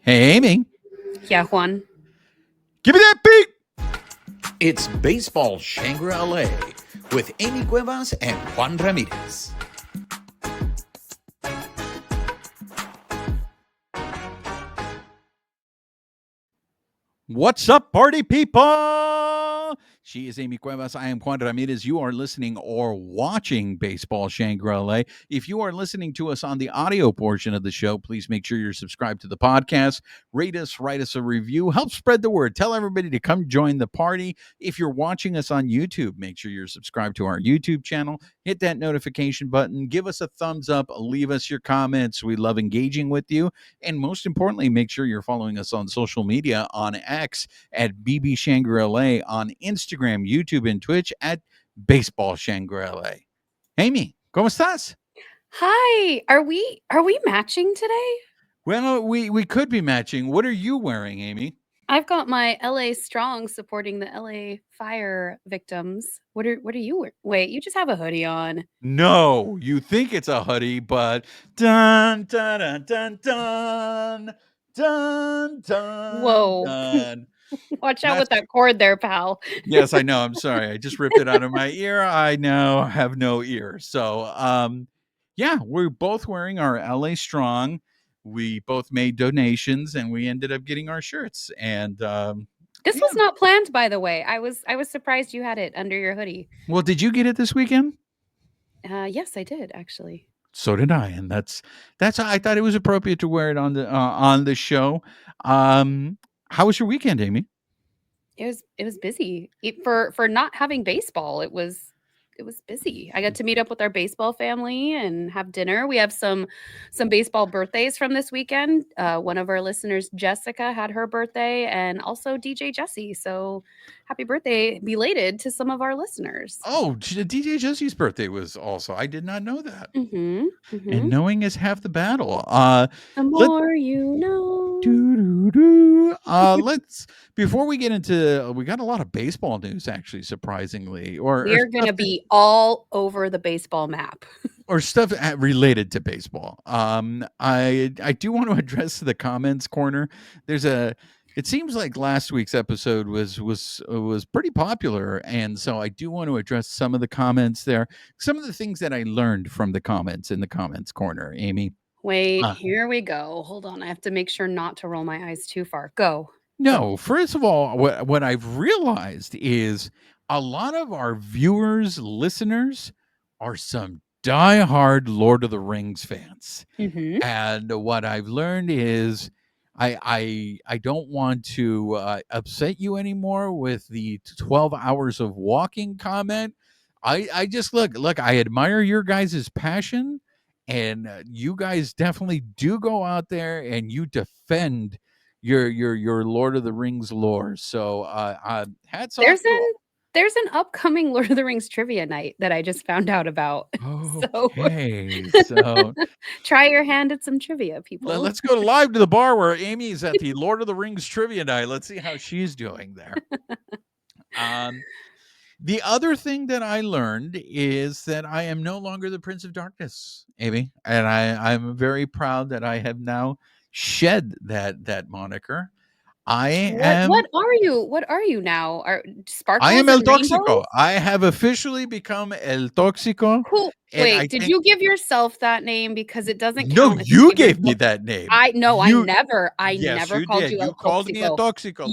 Hey, Amy. Yeah, Juan. Give me that beat. It's Baseball Shangri-La with Amie Cuevas and Juan Ramirez. What's up, party people? She is Amie Cuevas. I am Juan Ramirez. You are listening or watching Baseball Shangri-La. If you are listening to us on the audio portion of the show, please make sure you're subscribed to the podcast. Rate us, write us a review. Help spread the word. Tell everybody to come join the party. If you're watching us on YouTube, make sure you're subscribed to our YouTube channel. Hit that notification button. Give us a thumbs up. Leave us your comments. We love engaging with you. And most importantly, make sure you're following us on social media on X at BB Shangri-La, on Instagram, YouTube, and Twitch at Baseball Shangri-La. Amy, ¿cómo estás? Hi. Are we matching today? Well, we could be matching. What are you wearing, Amy? I've got my LA Strong supporting the LA fire victims. What are you wearing? Wait, you just have a hoodie on. No, you think it's a hoodie, but dun dun dun dun dun dun dun. Whoa. Dun. Watch out with that cord there, pal. Yes, I know. I'm sorry. I just ripped it out of my ear. I now have no ear. So, yeah, we're both wearing our LA Strong. We both made donations and we ended up getting our shirts. And this was not planned, by the way. I was surprised you had it under your hoodie. Well, did you get it this weekend? Yes, I did actually. So did I, and that's I thought it was appropriate to wear it on the show. How was your weekend, Amy? It was busy. For not having baseball, it was busy. I got to meet up with our baseball family and have dinner. We have some baseball birthdays from this weekend. One of our listeners, Jessica, had her birthday, and also DJ Jesse. So happy birthday belated to some of our listeners. Oh, DJ Jesse's birthday was also. I did not know that. Mm-hmm, And knowing is half the battle. the more you know. Let's before we get into, we got a lot of baseball news actually, surprisingly, We're going to be all over the baseball map. Or stuff related to baseball. I do want to address the comments corner. It seems like last week's episode was pretty popular, and so I do want to address some of the comments there. Some of the things that I learned from the comments in the comments corner, Amy. Wait, here we go. Hold on. I have to make sure not to roll my eyes too far. Go. No, first of all, what I've realized is a lot of our viewers, listeners, are some diehard Lord of the Rings fans. Mm-hmm. And what I've learned is I don't want to upset you anymore with the 12 hours of walking comment. I just look, I admire your guys' passion, and you guys definitely do go out there and you defend your Lord of the Rings lore. So hats off. There's an upcoming Lord of the Rings trivia night that I just found out about. Okay, so try your hand at some trivia, people. Let's go live to the bar where Amy's at the Lord of the Rings trivia night. Let's see how she's doing there. The other thing that I learned is that I am no longer the Prince of Darkness, Amy, and I'm very proud that I have now shed that moniker. I am. What are you? What are you now? Are sparkles? I am El rainbows? Toxico. I have officially become El Toxico. Wait, did you give yourself that name? Because it doesn't count. No, you gave me that name. I never called you El Toxico. You called me El Toxico.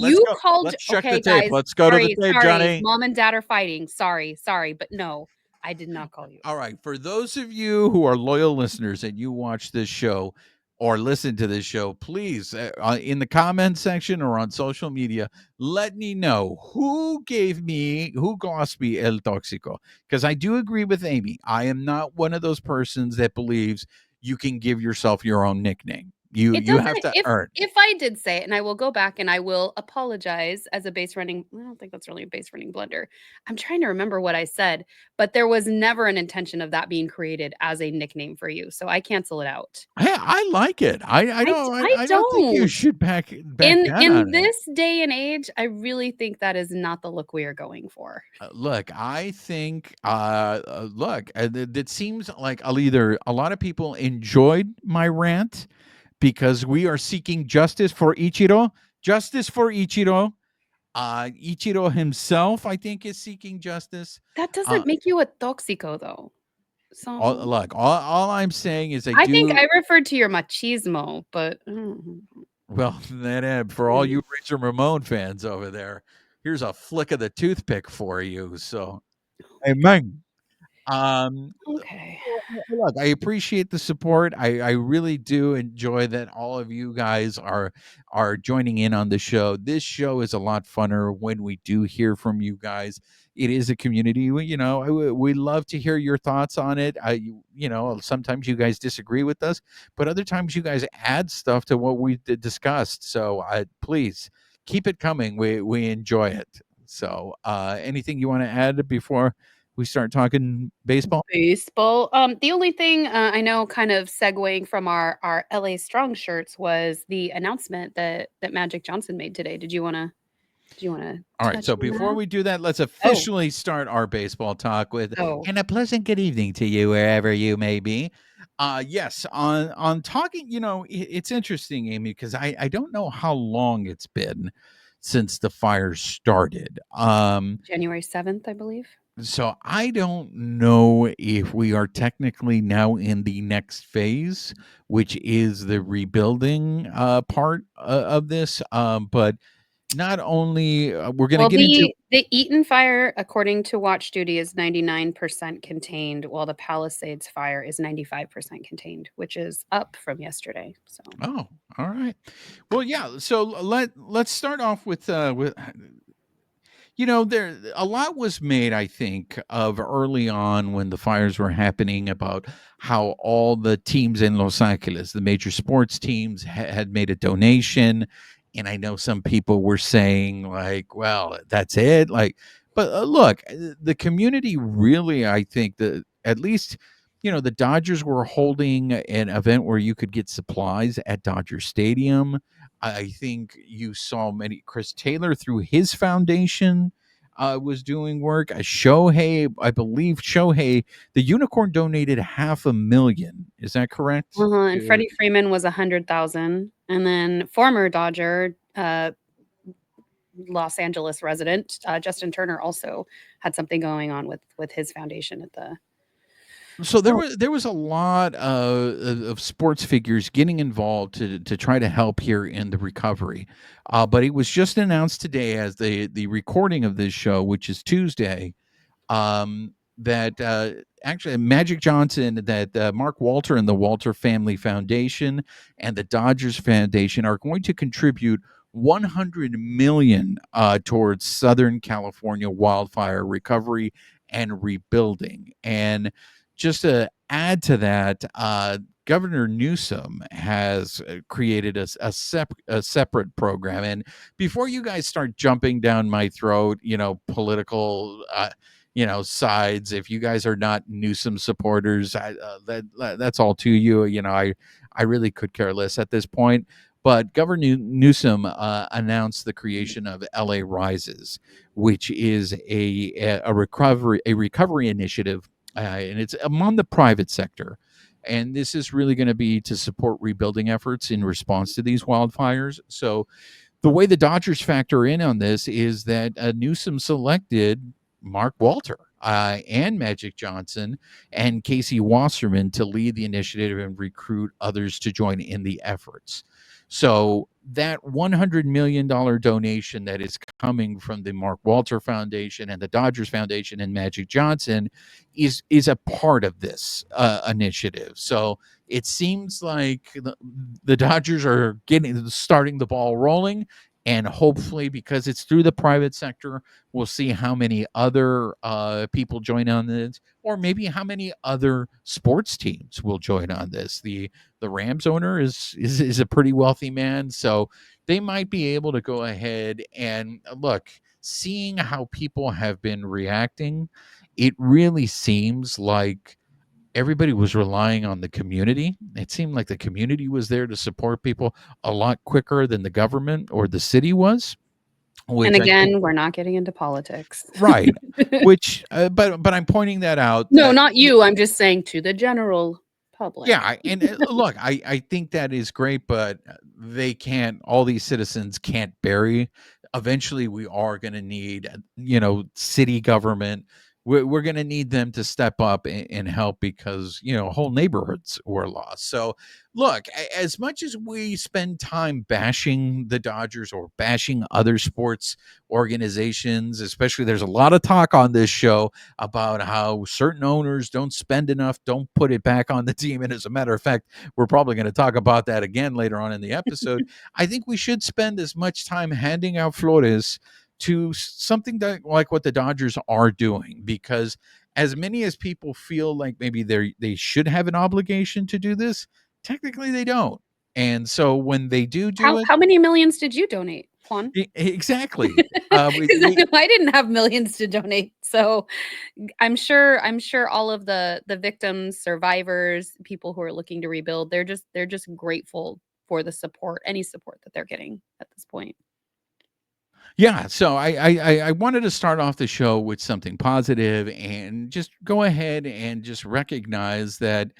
Let's check the tape. Guys, let's go to the tape, Johnny. Mom and Dad are fighting. Sorry, but no, I did not call you. All right, for those of you who are loyal listeners and you watch this show or listen to this show, please, in the comment section or on social media, let me know who glossed me El Toxico. Because I do agree with Amy. I am not one of those persons that believes you can give yourself your own nickname. You have to earn. If I did say it, and I will go back and I will apologize as a base running. I don't think that's really a base running blunder. I'm trying to remember what I said, but there was never an intention of that being created as a nickname for you. So I cancel it out. I like it. I don't think you should back in this day and age. I really think that is not the look we are going for. Look, I think it seems like a lot of people enjoyed my rant. because we are seeking justice for Ichiro. Justice for Ichiro. Ichiro himself, I think, is seeking justice. That doesn't make you a toxico, though. So Look, all I'm saying is I think I referred to your machismo, but well, for all you Razor Ramon fans over there, here's a flick of the toothpick for you. So, amen. okay. Look, I appreciate the support. I really do enjoy that all of you guys are joining in on the show. This show is a lot funner when we do hear from you guys. It is a community. We love to hear your thoughts on it. Sometimes you guys disagree with us, but other times you guys add stuff to what we discussed. So please keep it coming. We enjoy it. So anything you want to add before we start talking baseball? The only thing I know, kind of segueing from our LA Strong shirts, was the announcement that Magic Johnson made today. Did you want to? All right. So before we do that, let's officially start our baseball talk with and a pleasant good evening to you wherever you may be. Yes, on talking. It's interesting, Amy, because I don't know how long it's been since the fires started. January 7th, I believe. So I don't know if we are technically now in the next phase, which is the rebuilding part of this. But not only we're going to get into the Eaton fire, according to Watch Duty, is 99% contained, while the Palisades fire is 95% contained, which is up from yesterday. So all right. Well, yeah. So let's start off with there a lot was made, I think, of early on when the fires were happening about how all the teams in Los Angeles, the major sports teams, had made a donation. And I know some people were saying, like, well, that's it. Like, but look, the community really, I think that at least, the Dodgers were holding an event where you could get supplies at Dodger Stadium. I think you saw Chris Taylor through his foundation was doing work. I believe Shohei, the unicorn, donated $500,000. Is that correct? And Freddie Freeman was 100,000, and then former Dodger, Los Angeles resident Justin Turner also had something going on with his foundation at the. So there was a lot of sports figures getting involved to try to help here in the recovery, but it was just announced today, as the recording of this show, which is Tuesday, that actually Magic Johnson, that Mark Walter and the Walter Family Foundation and the Dodgers Foundation are going to contribute $100 million towards Southern California wildfire recovery and rebuilding. And just to add to that, Governor Newsom has created a separate program. And before you guys start jumping down my throat, political, sides, if you guys are not Newsom supporters, that's all to you. I really could care less at this point. But Governor Newsom announced the creation of LA Rises, which is a recovery initiative. And it's among the private sector. And this is really going to be to support rebuilding efforts in response to these wildfires. So the way the Dodgers factor in on this is that Newsom selected Mark Walter and Magic Johnson and Casey Wasserman to lead the initiative and recruit others to join in the efforts. So that $100 million donation that is coming from the Mark Walter Foundation and the Dodgers Foundation and Magic Johnson is a part of this initiative. So it seems like the Dodgers are starting the ball rolling. And hopefully, because it's through the private sector, we'll see how many other people join on this, or maybe how many other sports teams will join on this. The Rams owner is a pretty wealthy man, so they might be able to go ahead and look. Seeing how people have been reacting, it really seems like everybody was relying on the community. It seemed like the community was there to support people a lot quicker than the government or the city was. And again, we're not getting into politics. Right. Which, but I'm pointing that out. No, not you. I'm just saying to the general public. Yeah, and look, I think that is great, but they can't. All these citizens can't bury. Eventually, we are going to need, city government. We're going to need them to step up and help because whole neighborhoods were lost. So, look, as much as we spend time bashing the Dodgers or bashing other sports organizations, especially there's a lot of talk on this show about how certain owners don't spend enough, don't put it back on the team. And as a matter of fact, we're probably going to talk about that again later on in the episode. I think we should spend as much time handing out flores to something that like what the Dodgers are doing, because as many as people feel like maybe they should have an obligation to do this, technically they don't. And so when they do it, How many millions did you donate, Juan? Exactly. Because I didn't have millions to donate, so I'm sure all of the victims, survivors, people who are looking to rebuild, they're just grateful for the support, any support that they're getting at this point. Yeah, so I wanted to start off the show with something positive and just go ahead and just recognize that,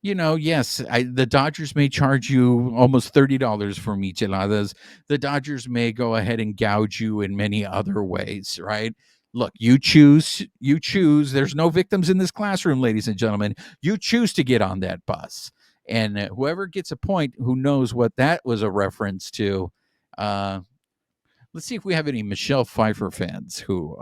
yes, the Dodgers may charge you almost $30 for micheladas. The Dodgers may go ahead and gouge you in many other ways, right? Look, you choose. There's no victims in this classroom, ladies and gentlemen. You choose to get on that bus. And whoever gets a point, who knows what that was a reference to, uh, let's see if we have any Michelle Pfeiffer fans who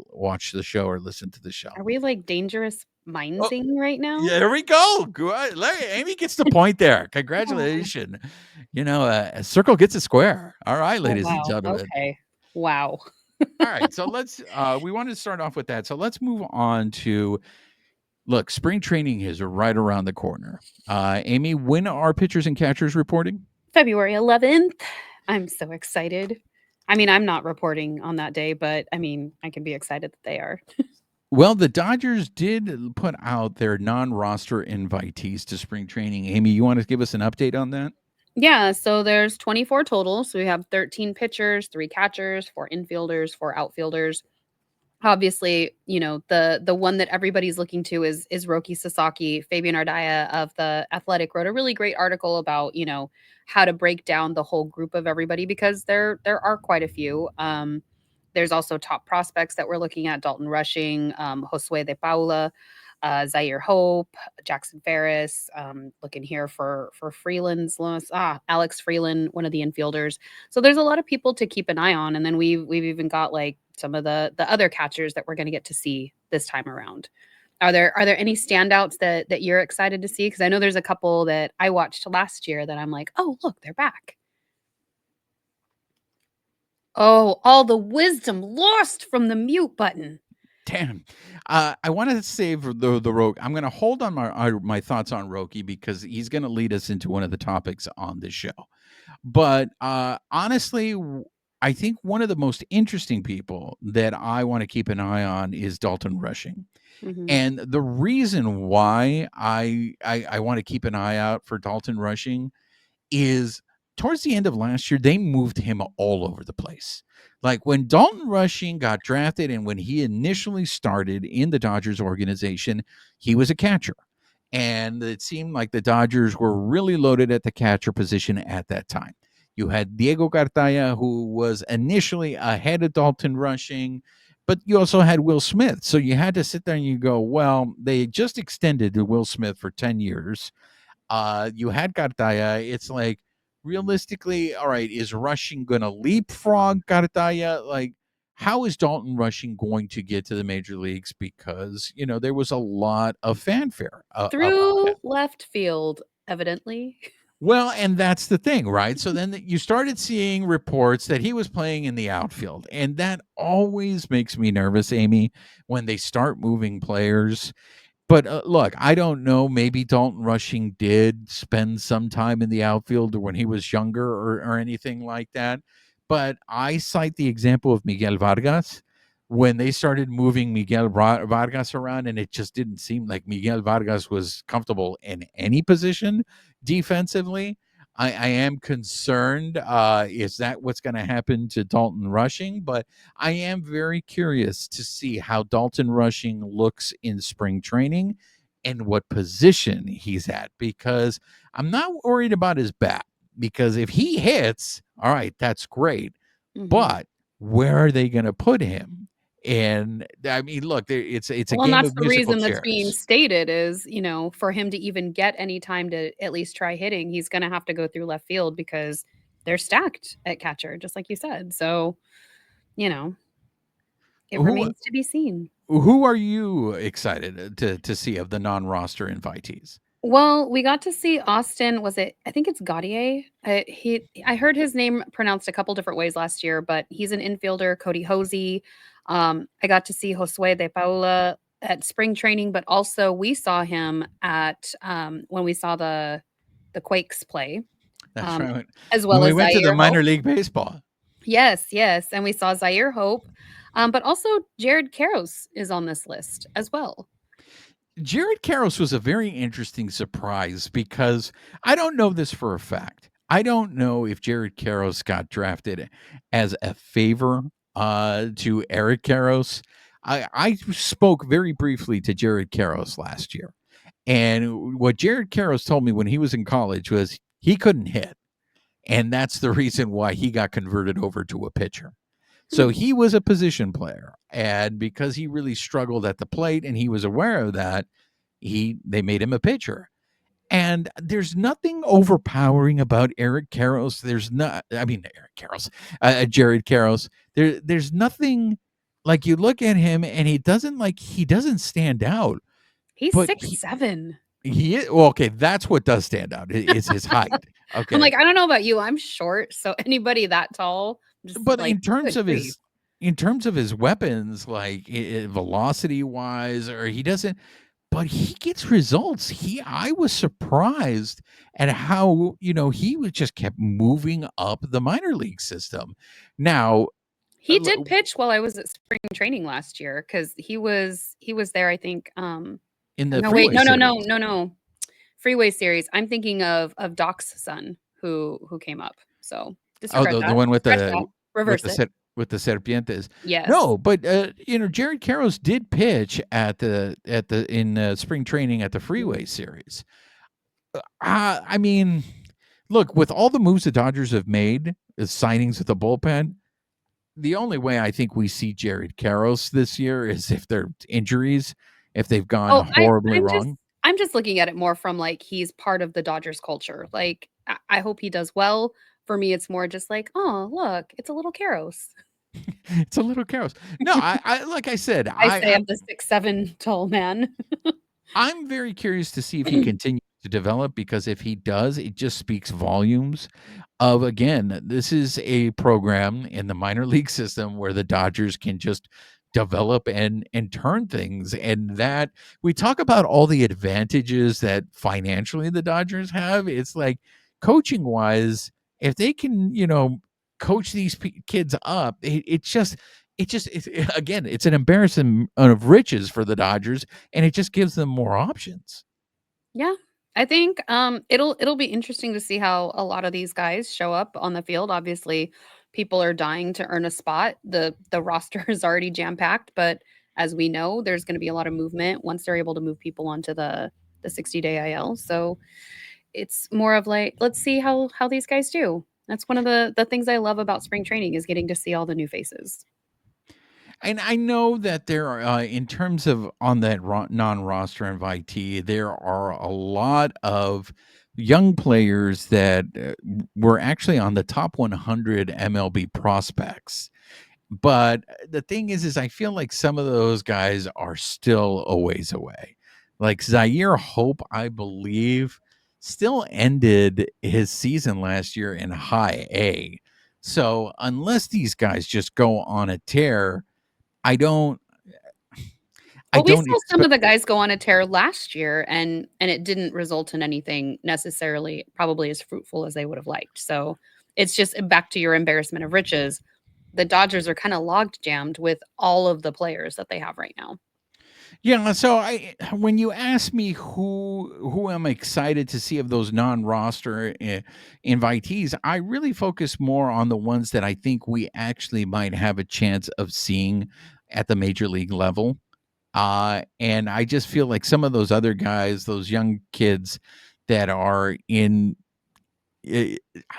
watch the show or listen to the show. Are we like dangerous mindsing right now? Yeah, there we go. Good. Amy gets the point there. Congratulations. A circle gets a square. All right, ladies and Wow. gentlemen. Okay. Wow. All right. So we wanted to start off with that. So let's move on to, look, spring training is right around the corner. Amy, when are pitchers and catchers reporting? February 11th. I'm so excited. I mean, I'm not reporting on that day, but I mean, I can be excited that they are. Well, the Dodgers did put out their non-roster invitees to spring training. Amy, you want to give us an update on that? Yeah, so there's 24 total. So we have 13 pitchers, 3 catchers, 4 infielders, 4 outfielders. Obviously, the one that everybody's looking to is Roki Sasaki. Fabian Ardaya of The Athletic wrote a really great article about, how to break down the whole group of everybody, because there are quite a few. There's also top prospects that we're looking at: Dalton Rushing, Josue de Paula, Zaire Hope, Jackson Ferris. Looking here for Freeland's Alex Freeland, one of the infielders. So there's a lot of people to keep an eye on, and then we've even got like some of the other catchers that we're going to get to see this time around. Are there any standouts that you're excited to see? Because I know there's a couple that I watched last year that I'm like, oh look, they're back. Oh, all the wisdom lost from the mute button. Damn. I want to save the Roki. I'm going to hold on my thoughts on Roki because he's going to lead us into one of the topics on this show. But honestly, I think one of the most interesting people that I want to keep an eye on is Dalton Rushing. Mm-hmm. And the reason why I want to keep an eye out for Dalton Rushing is towards the end of last year, they moved him all over the place. Like when Dalton Rushing got drafted and when he initially started in the Dodgers organization, he was a catcher. And it seemed like the Dodgers were really loaded at the catcher position at that time. You had Diego Cartaya, who was initially ahead of Dalton Rushing, but you also had Will Smith. So you had to sit there and you go, well, they just extended Will Smith for 10 years. You had Cartaya. It's like, realistically, all right, is Rushing going to leapfrog Cartaya? Like, how is Dalton Rushing going to get to the major leagues? Because, there was a lot of fanfare about Through that. left field, evidently. Well, and that's the thing, right? So then you started seeing reports that he was playing in the outfield. And that always makes me nervous, Amy, when they start moving players. But look, I don't know. Maybe Dalton Rushing did spend some time in the outfield when he was younger or anything like that. But I cite the example of Miguel Vargas when they started moving Miguel Vargas around, and it just didn't seem like Miguel Vargas was comfortable in any position defensively. I am concerned. Is that what's going to happen to Dalton Rushing? But I am very curious to see how Dalton Rushing looks in spring training. and what position he's at, because I'm not worried about his bat, because if he hits, all right, that's great. But where are they going to put him? And I mean, look, it's a Well, and game that's of the musical reason that's being chairs. stated is, for him to even get any time to at least try hitting, he's gonna have to go through left field because they're stacked at catcher, just like you said. So, you know, it Who remains to be seen. who are you excited to see of the non-roster invitees? Well, we got to see Austin, I think it's Gaudier. I heard his name pronounced a couple different ways last year, but he's an infielder, Cody Hosey. I got to see Josue de Paula at spring training, but also we saw him at when we saw the Quakes play, That's um, right. as When well we as went to the Zaire Hope. minor league baseball. Yes, yes, and we saw Zaire Hope, but also Jared Karros is on this list as well. Jared Karros was a very interesting surprise, because I don't know this for a fact. I don't know if Jared Karros got drafted as a favor to Eric Karros. I spoke very briefly to Jared Karros last year. And what Jared Karros told me when he was in college was he couldn't hit. And that's the reason why he got converted over to a pitcher. So Hmm. he was a position player. And because he really struggled at the plate and he was aware of that, they made him a pitcher. And there's nothing overpowering about Eric Karros. Eric Karros, Jared Karros. There's nothing, like, you look at him and he doesn't stand out, He's but 6'7". well, okay, that's what does stand out is his height. I'm Okay, like, I don't know about you, I'm short, so anybody that tall, just but like, good grief. in terms of his weapons, like velocity wise, or he doesn't. But he gets results. I was surprised at how, he was just kept moving up the minor league system. Now, He did pitch while I was at spring training last year because he was there, I think, in the no, wait, Freeway Series. no. Freeway series. I'm thinking of Doc's son who came up. So Oh, disregard the that. one Scratch that. Reverse it. with the Serpientes. Yes. No, but Jared Karros did pitch in spring training at the Freeway Series. I mean, look, with all the moves the Dodgers have made, the signings with the bullpen, the only way I think we see Jared Karros this year is if they're injuries, if they've gone Oh, horribly wrong. I'm just looking at it more from like he's part of the Dodgers culture. Like I hope he does well. For me, it's more just like, oh, look, it's a little Caros. It's a little Karros. No, I like I said, I say I'm the 6'7" tall man. I'm very curious to see if he continues to develop, because if he does, it just speaks volumes of, again, this is a program in the minor league system where the Dodgers can just develop and turn things. And that we talk about all the advantages that financially the Dodgers have. It's like, coaching wise, if they can, coach these kids up, again, it's an embarrassment of riches for the Dodgers, and it just gives them more options. Yeah. I think it'll be interesting to see how a lot of these guys show up on the field. Obviously, people are dying to earn a spot. The roster is already jam-packed, but as we know, there's going to be a lot of movement once they're able to move people onto the 60-day IL. So it's more of like, let's see how these guys do. That's one of the things I love about spring training is getting to see all the new faces. And I know that there are, in terms of on that non-roster invitee, there are a lot of young players that were actually on the top 100 MLB prospects. But the thing is I feel like some of those guys are still a ways away. Like Zaire Hope, I believe, still ended his season last year in high A. So unless these guys just go on a tear, I don't I Well, we don't saw some expect. of the guys go on a tear last year, and it didn't result in anything necessarily probably as fruitful as they would have liked. So it's just back to your embarrassment of riches. The Dodgers are kind of logged jammed with all of the players that they have right now. Yeah, so when you ask me who I'm excited to see of those non-roster invitees, I really focus more on the ones that I think we actually might have a chance of seeing at the major league level. And I just feel like some of those other guys, those young kids that are in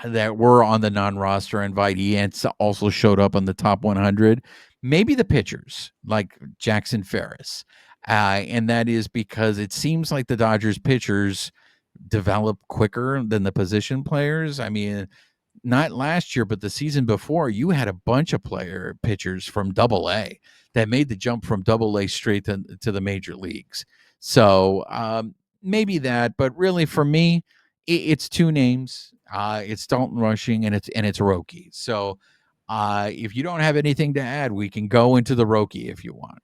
that were on the non-roster invitee and also showed up on the top 100, maybe the pitchers like Jackson Ferris. And that is because it seems like the Dodgers pitchers develop quicker than the position players. I mean, not last year, but the season before, you had a bunch of pitchers from Double A that made the jump from Double A straight to the major leagues. So maybe that, but really for me, it's two names. It's Dalton Rushing and it's Roki. So if you don't have anything to add, we can go into the Roki if you want.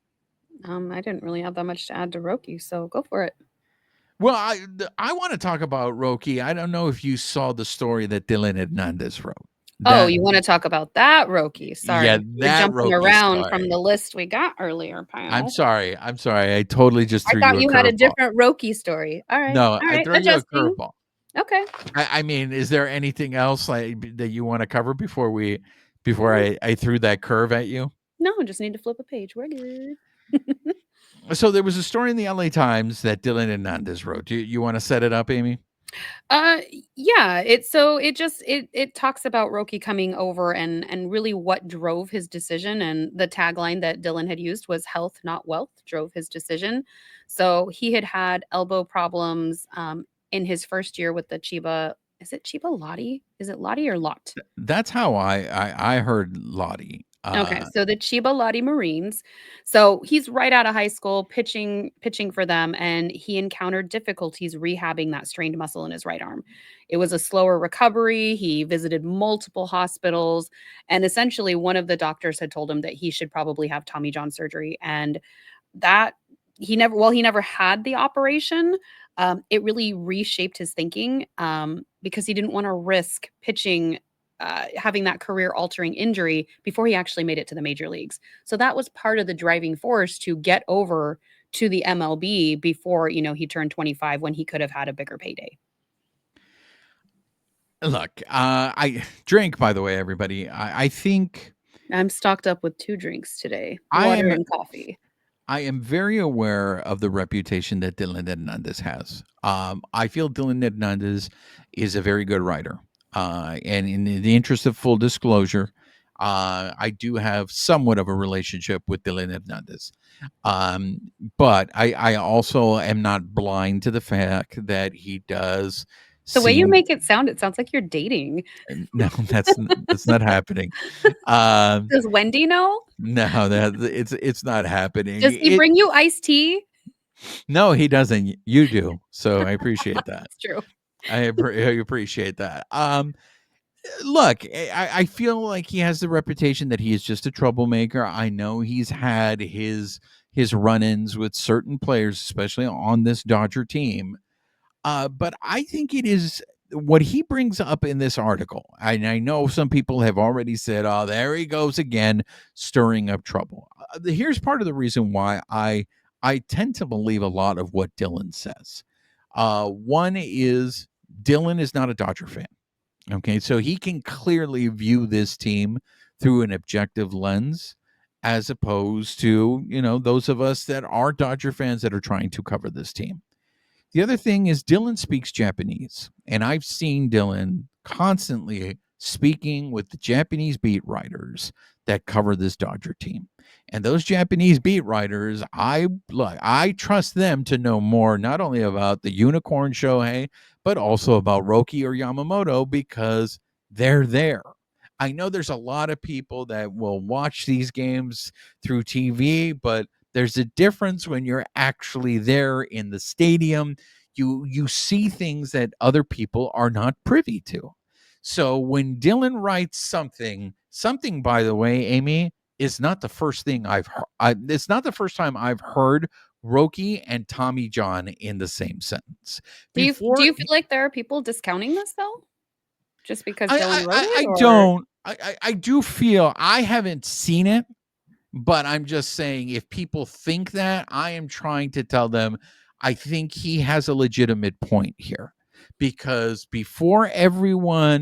I didn't really have that much to add to Roki, so go for it. Well, I want to talk about Roki. I don't know if you saw the story that Dylan Hernandez wrote. Oh, you want to talk about that Roki? Sorry, Yeah, we're that jumping Roki around story. from the list we got earlier, pal. I'm sorry. I totally just threw I thought you you a had a curveball. different Roki story. All right, No, all I right, threw you a adjusting. curveball. Okay. I mean, is there anything else that you want to cover before I threw that curve at you? No, just need to flip a page. We're good. So there was a story in the LA Times that Dylan Hernandez wrote. Do you want to set it up, Amy? Yeah, it talks about Roki coming over and really what drove his decision, and the tagline that Dylan had used was health not wealth drove his decision. So he had elbow problems in his first year with the Chiba. Is it Chiba Lottie? Is it Lottie or Lot? That's how I heard Lottie. Okay, so the Chiba Lottie Marines. So he's right out of high school pitching for them, and he encountered difficulties rehabbing that strained muscle in his right arm. It was a slower recovery. He visited multiple hospitals, and essentially one of the doctors had told him that he should probably have Tommy John surgery, and that he never had the operation. It really reshaped his thinking because he didn't want to risk pitching having that career altering injury before he actually made it to the major leagues. So that was part of the driving force to get over to the MLB before, he turned 25 when he could have had a bigger payday. Look, I drink, by the way, everybody. I think I'm stocked up with 2 drinks today, I water am and coffee. I am very aware of the reputation that Dylan Hernandez has. I feel Dylan Hernandez is a very good writer. And in the interest of full disclosure, I do have somewhat of a relationship with Dylan Hernandez. But I also am not blind to the fact that he does The way you seem. make it sounds like you're dating. No, that's not happening. Does Wendy know? No, it's not happening. Does he bring you iced tea? No, he doesn't. You do. So I appreciate that. That's true. I appreciate that. Look, I feel like he has the reputation that he is just a troublemaker. I know he's had his run-ins with certain players, especially on this Dodger team. But I think it is what he brings up in this article. And I know some people have already said, "Oh, there he goes again, stirring up trouble." Here's part of the reason why I tend to believe a lot of what Dylan says. One is Dylan is not a Dodger fan. Okay, so he can clearly view this team through an objective lens, as opposed to those of us that are Dodger fans that are trying to cover this team. The other thing is Dylan speaks Japanese, and I've seen Dylan constantly speaking with the Japanese beat writers that cover this Dodger team. And those Japanese beat writers, I trust them to know more not only about the unicorn Shohei, but also about Roki or Yamamoto because they're there. I know there's a lot of people that will watch these games through TV, but there's a difference when you're actually there in the stadium. You see things that other people are not privy to. So when Dylan writes something, by the way, Amy, is not the first thing I've heard. It's not the first time I've heard Roki and Tommy John in the same sentence. Do you feel like there are people discounting this though? Just because Dylan wrote it? I don't. I do feel I haven't seen it. But I'm just saying, if people think that, I am trying to tell them, I think he has a legitimate point here. Because before Roki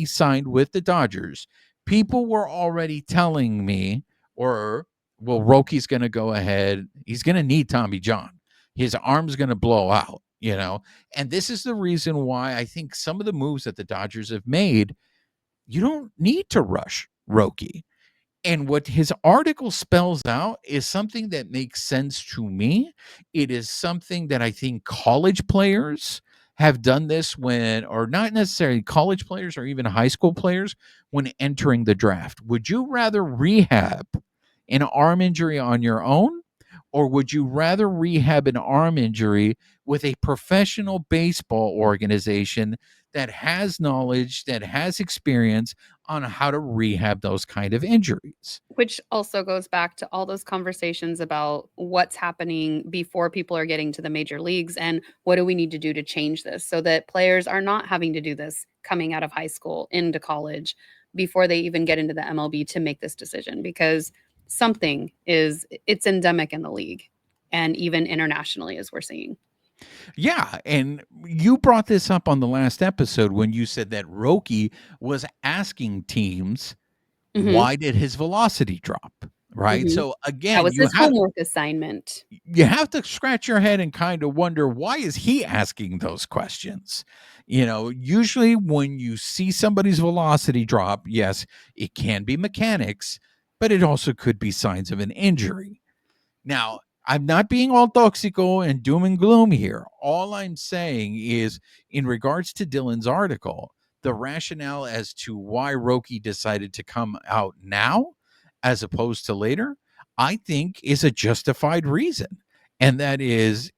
signed with the Dodgers, people were already telling me, or well, Roki's going to go ahead. He's going to need Tommy John. His arm's going to blow out, And this is the reason why I think some of the moves that the Dodgers have made, you don't need to rush Roki. And what his article spells out is something that makes sense to me. It is something that I think college players have done this when, or not necessarily college players or even high school players, when entering the draft. Would you rather rehab an arm injury on your own, or would you rather rehab an arm injury with a professional baseball organization that has knowledge, that has experience on how to rehab those kind of injuries? Which also goes back to all those conversations about what's happening before people are getting to the major leagues and what do we need to do to change this so that players are not having to do this coming out of high school into college before they even get into the MLB to make this decision, because it's endemic in the league and even internationally, as we're seeing. Yeah, and you brought this up on the last episode when you said that Roki was asking teams, Mhm, why did his velocity drop? Right? mhm. So That again, was his homework assignment. you have to scratch your head and kind of wonder, why is he asking those questions? Usually when you see somebody's velocity drop, yes, it can be mechanics, but it also could be signs of an injury. Now, I'm not being all toxico and doom and gloom here. All I'm saying is, in regards to Dylan's article, the rationale as to why Roki decided to come out now as opposed to later, I think is a justified reason. And that is,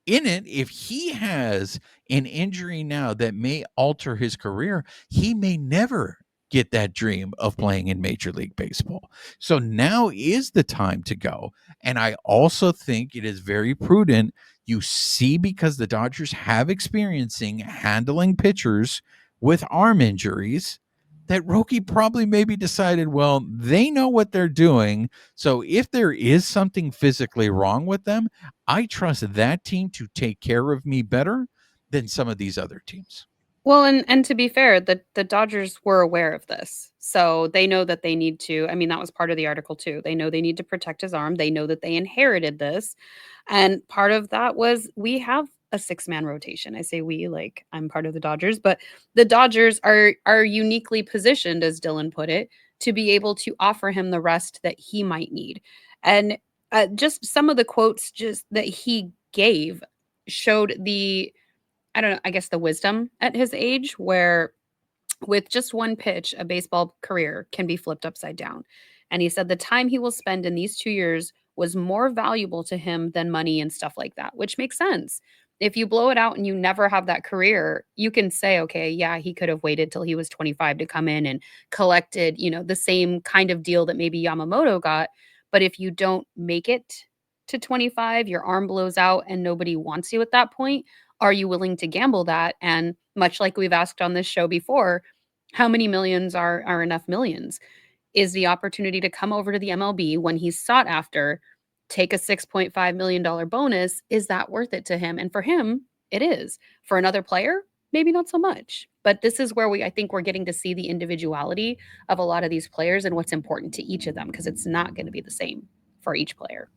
in it, if he has an injury now that may alter his career, he may never get that dream of playing in Major League Baseball. So now is the time to go. And I also think it is very prudent. You see, because the Dodgers have experiencing handling pitchers with arm injuries, that Roki probably maybe decided, well, they know what they're doing. So if there is something physically wrong with them, I trust that team to take care of me better than some of these other teams. Well, and to be fair, the Dodgers were aware of this. So they know that they need to, I mean, that was part of the article too. They know they need to protect his arm. They know that they inherited this. And part of that was we have a six-man rotation. I say we, like I'm part of the Dodgers, but the Dodgers are uniquely positioned, as Dylan put it, to be able to offer him the rest that he might need. And just some of the quotes just that he gave showed the, I don't know, I guess the wisdom at his age, where with just one pitch, a baseball career can be flipped upside down. And he said the time he will spend in these 2 years was more valuable to him than money and stuff like that, which makes sense. If you blow it out and you never have that career, you can say, okay, yeah, he could have waited till he was 25 to come in and collected, the same kind of deal that maybe Yamamoto got. But if you don't make it to 25, your arm blows out and nobody wants you at that point, are you willing to gamble that? And much like we've asked on this show before, how many millions are enough millions? Is the opportunity to come over to the MLB when he's sought after, take a $6.5 million bonus, is that worth it to him? And for him, it is. For another player, maybe not so much. But this is where I think we're getting to see the individuality of a lot of these players and what's important to each of them, because it's not going to be the same for each player.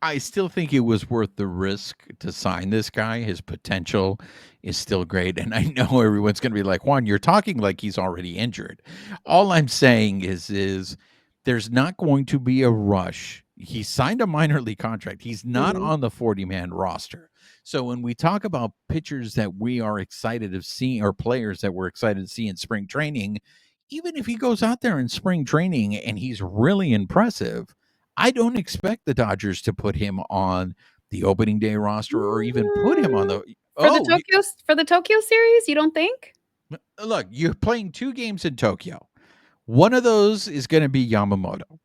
I still think it was worth the risk to sign this guy. His potential is still great. And I know everyone's going to be like, Juan, you're talking like he's already injured. All I'm saying is there's not going to be a rush. He signed a minor league contract. He's not Mhm. on the 40-man roster. So when we talk about pitchers that we are excited to see, or players that we're excited to see in spring training, even if he goes out there in spring training and he's really impressive, I don't expect the Dodgers to put him on the opening day roster or even put him on Mm, the. Oh, For the Tokyo series, you don't think? look, you're playing 2 games in Tokyo. One of those is going to be Yamamoto.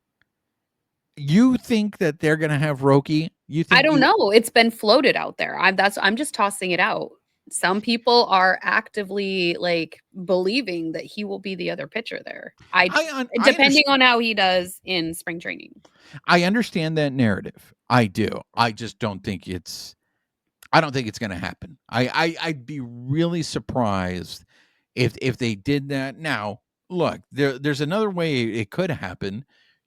You think that they're going to have Roki? You I think don't you know. It's been floated out there. I'm just tossing it out. Some people are actively like believing that he will be the other pitcher there. I Depending understand. on how he does in spring training. I understand that narrative. I do. I just don't think it's. I don't think it's going to happen. I'd be really surprised if they did that. Now, look, there's another way it could happen.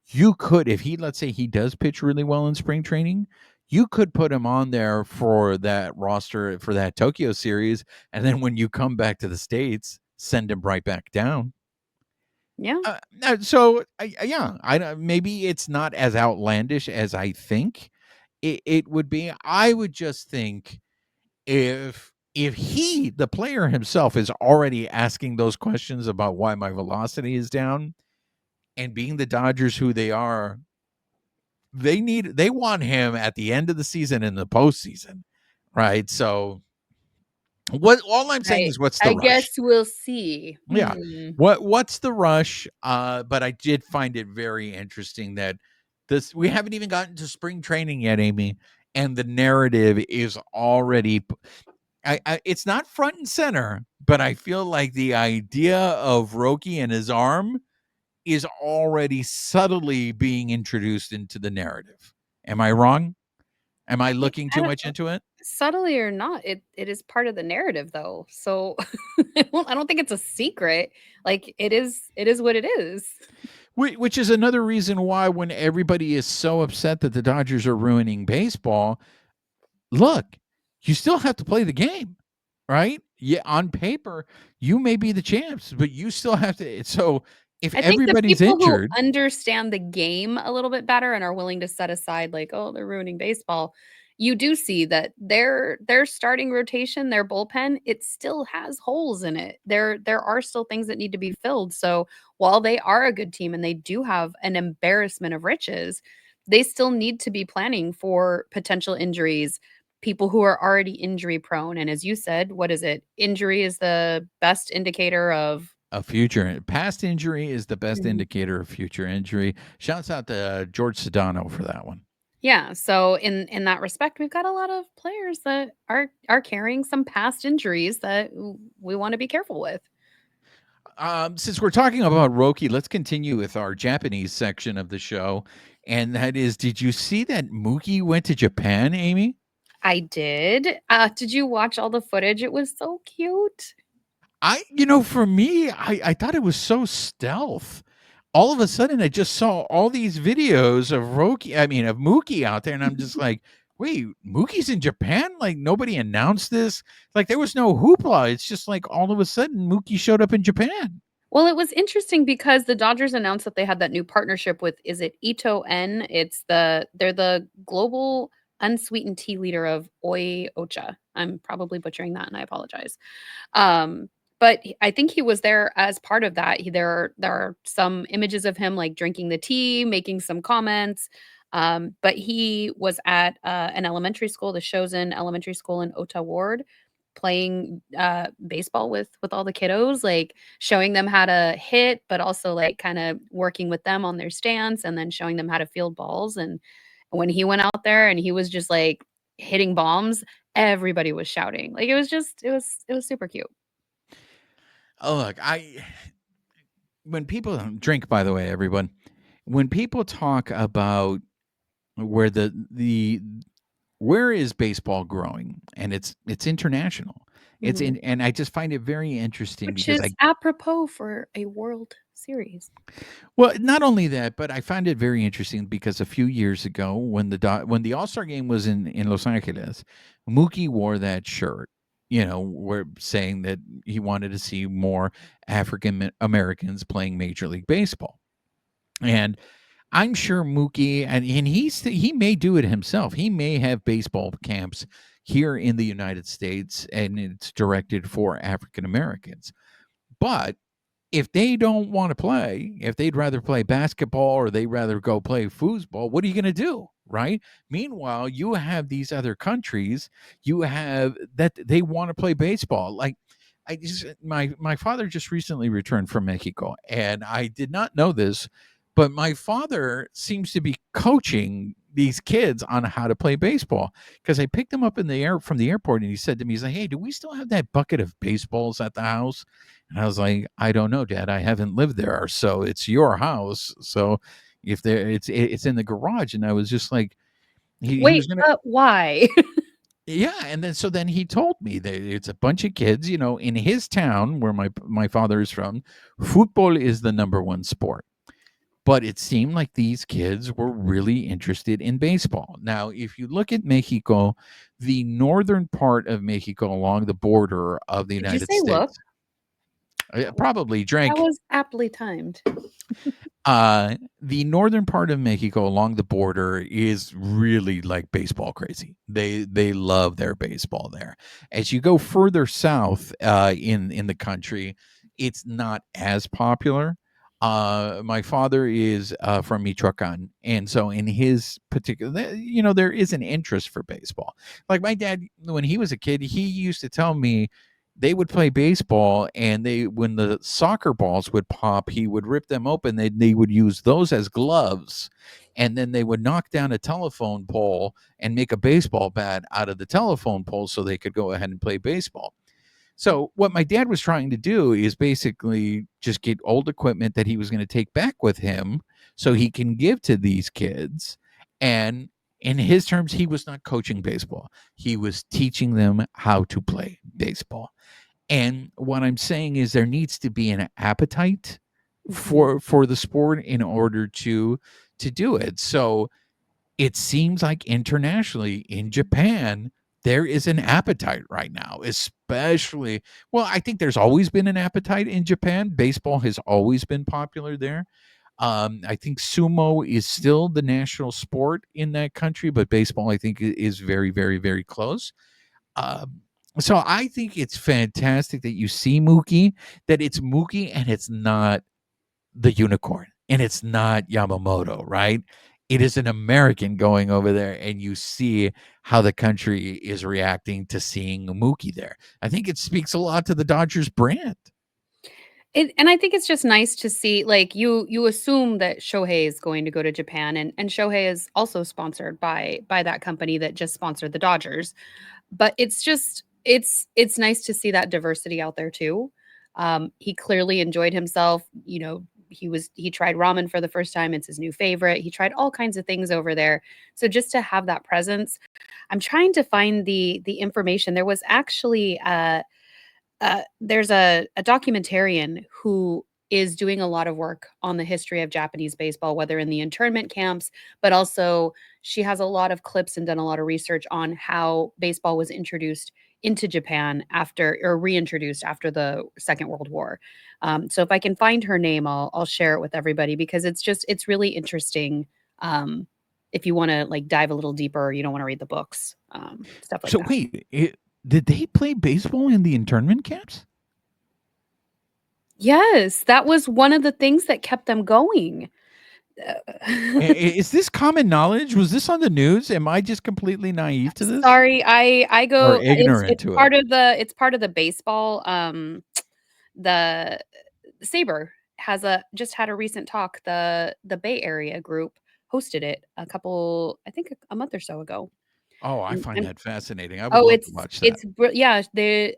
you could, if he, let's say he does pitch really well in spring training, you could put him on there for that roster for that Tokyo series, and then when you come back to the States, send him right back down. Yeah. So yeah, maybe it's not as outlandish as I think it would be. I would just think if he, the player himself, is already asking those questions about why my velocity is down, and being the Dodgers who they are, they want him at the end of the season in the postseason, right? So what all I'm saying I is, what's the I rush? guess we'll see. Yeah. Hmm. What's the rush? But I did find it very interesting that this we haven't even gotten to spring training yet, Amy, and the narrative is already it's not front and center, but I feel like the idea of Roki and his arm is already subtly being introduced into the narrative. Am I wrong? Am I looking I too don't much into it? subtly or not, it is part of the narrative though. So I don't think it's a secret. Like it is what it is. Which is another reason why, when everybody is so upset that the Dodgers are ruining baseball, look, you still have to play the game, right? Yeah, on paper, you may be the champs, but you still have to. So if I think the everybody's people who injured, understand the game a little bit better and are willing to set aside like, "Oh, they're ruining baseball," you do see that their starting rotation, their bullpen, it still has holes in it. There are still things that need to be filled. So, while they are a good team and they do have an embarrassment of riches, they still need to be planning for potential injuries, people who are already injury prone, and as you said, what is it? Injury is the best indicator of a future past injury is the best Mhm. indicator of future injury. Shouts out to George Sedano for that one. Yeah, so in that respect, we've got a lot of players that are carrying some past injuries that we want to be careful with. Since we're talking about Roki, let's continue with our Japanese section of the show. And that is, did you see that Mookie went to Japan, Amy? I did. Did you watch all the footage? It was so cute. For me, I thought it was so stealth. All of a sudden, I just saw all these videos of of Mookie out there, and I'm just like, wait, Mookie's in Japan? Like, nobody announced this? Like, there was no hoopla. It's just like all of a sudden, Mookie showed up in Japan. Well, it was interesting because the Dodgers announced that they had that new partnership with is it Ito En? They're the global unsweetened tea leader of Oi Ocha. I'm probably butchering that and I apologize. But I think he was there as part of that. There are some images of him like drinking the tea, making some comments. But he was at an elementary school, the Shozen Elementary School in Ota Ward, playing baseball with all the kiddos, like showing them how to hit, but also like kind of working with them on their stance, and then showing them how to field balls. And when he went out there and he was just like hitting bombs, everybody was shouting. Like it was super cute. Oh, look, when people drink, by the way, everyone, when people talk about where where is baseball growing, and it's international, Mhm. and I just find it very interesting Which because is apropos for a World Series. well, not only that, but I find it very interesting because a few years ago, when when the All-Star game was in Los Angeles, Mookie wore that shirt. We're saying that he wanted to see more African Americans playing Major League Baseball. And I'm sure Mookie, and he may do it himself. He may have baseball camps here in the United States, and it's directed for African Americans. But if they don't want to play, if they'd rather play basketball or they'd rather go play foosball, what are you going to do? Right. Meanwhile, you have these other countries, you have that they want to play baseball. Like, my father just recently returned from Mexico, and I did not know this, but my father seems to be coaching these kids on how to play baseball, because I picked him up in the air from the airport, and he said to me, he's like, "Hey, do we still have that bucket of baseballs at the house?" And I was like, "I don't know, Dad. I haven't lived there, so it's your house. So if there, it's in the garage." And I was just like, he Wait, was gonna, but why? yeah. And then he told me that it's a bunch of kids, in his town where my father is from. Football is the number one sport. but it seemed like these kids were really interested in baseball. Now, if you look at Mexico, the northern part of Mexico along the border of the Did you United say look? States, probably That drank. was aptly timed. The northern part of Mexico along the border is really like baseball crazy. They love their baseball there. As you go further south in the country, it's not as popular. My father is from Michoacan, and so in his particular, there is an interest for baseball. Like my dad, when he was a kid, he used to tell me they would play baseball, and when the soccer balls would pop, he would rip them open. They would use those as gloves, and then they would knock down a telephone pole and make a baseball bat out of the telephone pole so they could go ahead and play baseball. So what my dad was trying to do is basically just get old equipment that he was going to take back with him so he can give to these kids. And in his terms, he was not coaching baseball. He was teaching them how to play baseball. And what I'm saying is there needs to be an appetite for the sport in order to do it. So it seems like internationally in Japan, there is an appetite right now, especially. Well, I think there's always been an appetite in Japan. Baseball has always been popular there. I think sumo is still the national sport in that country, but baseball, I think, is very, very, very close. Um, so I think it's fantastic that you see Mookie, that it's Mookie and it's not the unicorn and it's not Yamamoto, right? It is an American going over there, and you see how the country is reacting to seeing Mookie there. I think it speaks a lot to the Dodgers brand. And I think it's just nice to see, like, you assume that Shohei is going to go to Japan, and Shohei is also sponsored by that company that just sponsored the Dodgers. But it's just it's nice to see that diversity out there too. He clearly enjoyed himself. He tried ramen for the first time. It's his new favorite. He tried all kinds of things over there. So just to have that presence, I'm trying to find the information. There was actually there's a documentarian who is doing a lot of work on the history of Japanese baseball, whether in the internment camps, but also she has a lot of clips and done a lot of research on how baseball was introduced into Japan after, or reintroduced after, the Second World War. So if I can find her name, I'll share it with everybody, because it's really interesting. If you want to like dive a little deeper, you don't want to read the books, stuff like So that. wait, did they play baseball in the internment camps? Yes, that was one of the things that kept them going. Is this common knowledge? Was this on the news? Am I just completely naive to this Sorry, I or go ignorant it's to it? part of the baseball, the Saber has a just had a recent talk. The Bay Area group hosted it I think a month or so ago. Oh, I find And that fascinating. I would oh, love to watch that. yeah,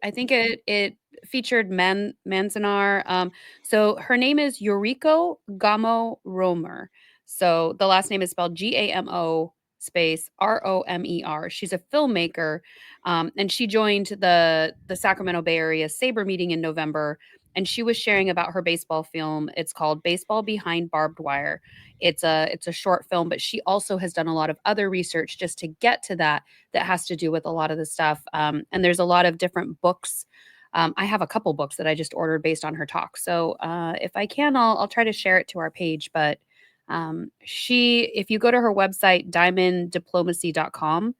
I think it featured Manzanar. So her name is Yoriko Gamo Romer. So the last name is spelled Gamo space Romer. She's a filmmaker, and she joined the Sacramento Bay Area Saber meeting in November. And she was sharing about her baseball film. It's called Baseball Behind Barbed Wire. It's a short film, but she also has done a lot of other research just to get to that has to do with a lot of the stuff. And there's a lot of different books. I have a couple books that I just ordered based on her talk. So if I can, I'll try to share it to our page. But if you go to her website, diamonddiplomacy.com,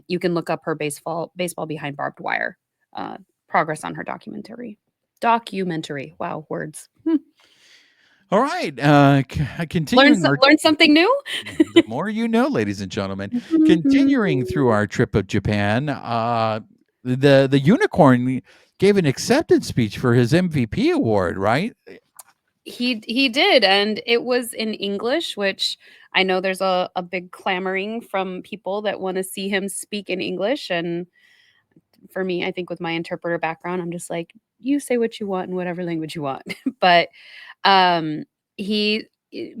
you can look up her baseball behind barbed wire, progress on her documentary. Wow, words. All right. Learn Continuing our learn something new. the more you know, ladies and gentlemen. Continuing through our trip of Japan, the unicorn gave an acceptance speech for his MVP award, right? He did, and it was in English, which I know there's a big clamoring from people that want to see him speak in English. And for me, I think with my interpreter background, I'm just like, you say what you want in whatever language you want. But he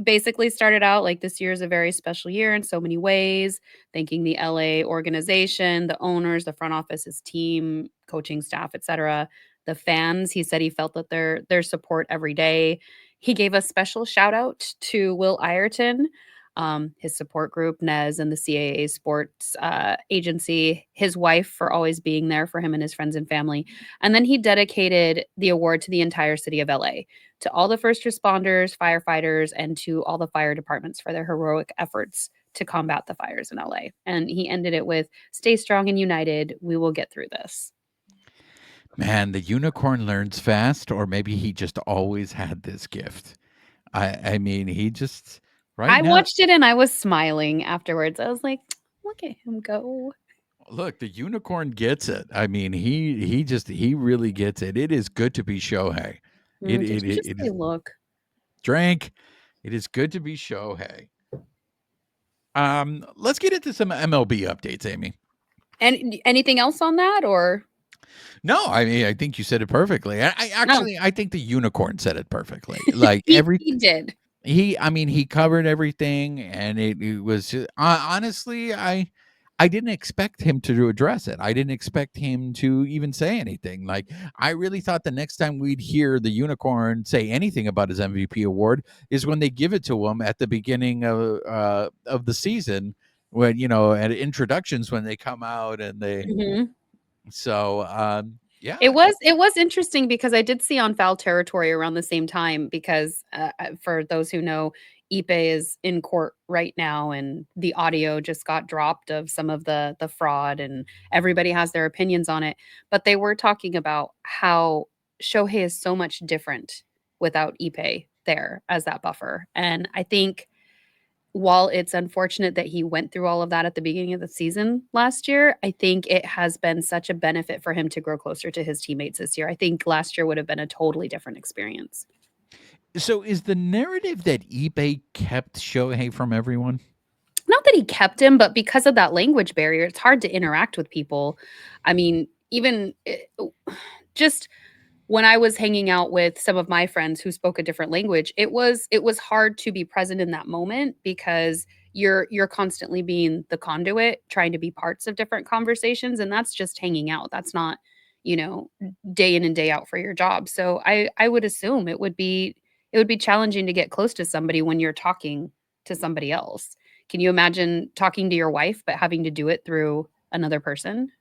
basically started out like, this year is a very special year in so many ways, thanking the LA organization, the owners, the front office, his team, coaching staff, etc., the fans. He said he felt that their support every day. He gave a special shout out to Will Ireton, his support group, Nez, and the CAA Sports Agency, his wife for always being there for him and his friends and family. And then he dedicated the award to the entire city of LA, to all the first responders, firefighters, and to all the fire departments for their heroic efforts to combat the fires in LA. And he ended it with, "Stay strong and united. We will get through this." Man, the unicorn learns fast, or maybe he just always had this gift. I mean, he just right I now. watched it and I was smiling afterwards. I was like, look at him go. Look, the unicorn gets it. I mean, he really gets it. It is good to be Shohei. Did you just It say is look? drink. It is good to be Shohei. Let's get into some MLB updates, Amy. And anything else on that, or No, I mean, I think you said it perfectly. I no? actually, I think the unicorn said it perfectly. Like He did. I mean, he covered everything, and it was just, honestly, I didn't expect him to address it. I didn't expect him to even say anything. Like, I really thought the next time we'd hear the unicorn say anything about his MVP award is when they give it to him at the beginning of the season, when at introductions when they come out and they. Mhm. So yeah, It was interesting because I did see on Foul Territory around the same time because for those who know, Ipe is in court right now, and the audio just got dropped of some of the fraud, and everybody has their opinions on it. But they were talking about how Shohei is so much different without Ipe there as that buffer, and I think while it's unfortunate that he went through all of that at the beginning of the season last year, I think it has been such a benefit for him to grow closer to his teammates this year. I think last year would have been a totally different experience. So is the narrative that eBay kept Shohei from everyone? Not that he kept him, but because of that language barrier, it's hard to interact with people. I mean, even just when I was hanging out with some of my friends who spoke a different language, it was hard to be present in that moment because you're constantly being the conduit, trying to be parts of different conversations, and that's just hanging out. That's not, you know, day in and day out for your job. So I would assume it would be challenging to get close to somebody when you're talking to somebody else. Can you imagine talking to your wife but having to do it through another person?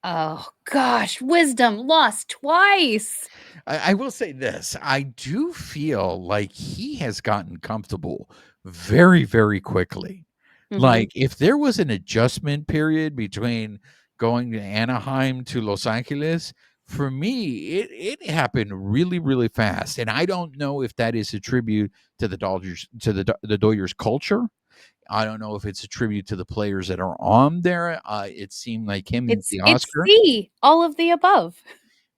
Oh gosh, wisdom lost twice. I will say this. I do feel like he has gotten comfortable very, very quickly. Mhm. Like, if there was an adjustment period between going to Anaheim to Los Angeles, for me, it happened really, really fast. And I don't know if that is a tribute to the Dodgers, to the Dodgers culture. I don't know if it's a tribute to the players that are on there. It seemed like him and It's the it's Oscar. C, all of the above.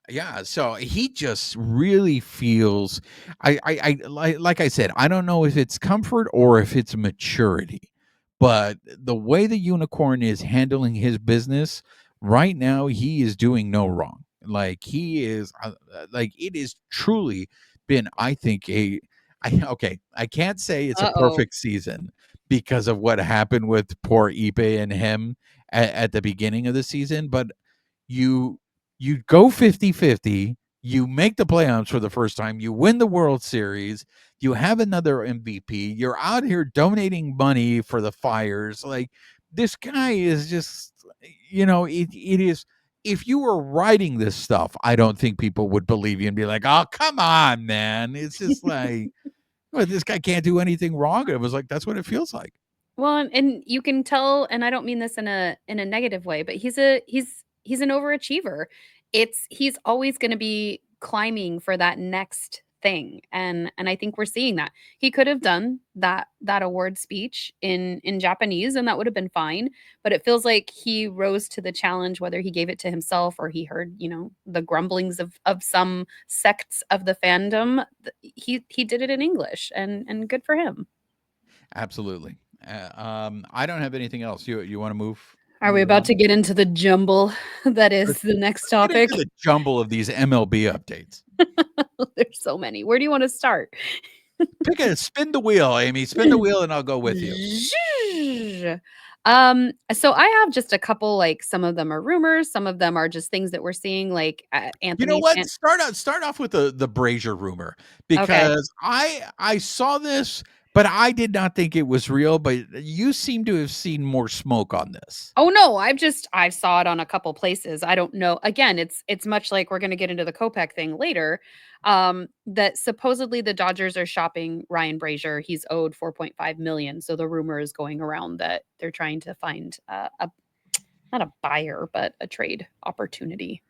Yeah, so he just really feels like I said, I don't know if it's comfort or if it's maturity, but the way the unicorn is handling his business right now, he is doing no wrong. Like he is like it is truly been, I think, okay, I can't say it's a Uh-oh. perfect season because of what happened with poor Ipe and him at the beginning of the season, but you you go 50-50, you make the playoffs for the first time, you win the World Series, you have another MVP, you're out here donating money for the fires. Like, this guy is just, it is, if you were writing this stuff, I don't think people would believe you and be like, oh, come on, man. It's just like, well, this guy can't do anything wrong. It was like, that's what it feels like. Well, and you can tell, and I don't mean this in a negative way, but he's an overachiever. He's always going to be climbing for that next thing, and I think we're seeing that. He could have done that award speech in Japanese, and that would have been fine. But it feels like he rose to the challenge, whether he gave it to himself or he heard, the grumblings of some sects of the fandom. He did it in English, and good for him. Absolutely. I don't have anything else. You want to move Are we move about on? to get into the jumble that Let's is the next get into topic? the jumble of these MLB updates. There's so many. Where do you want to start? Spin the wheel, Amy. Spin the wheel, and I'll go with you. Zhuzh. So I have just a couple, like some of them are rumors, some of them are just things that we're seeing, like You know Anthony. what? Start off with the Brazier rumor, Okay. because I saw this, but I did not think it was real. But you seem to have seen more smoke on this. Oh no, I saw it on a couple places. I don't know. Again, it's much like we're going to get into the Kopech thing later. That supposedly the Dodgers are shopping Ryan Brazier. He's owed 4.5 million. So the rumor is going around that they're trying to find a not a buyer, but a trade opportunity.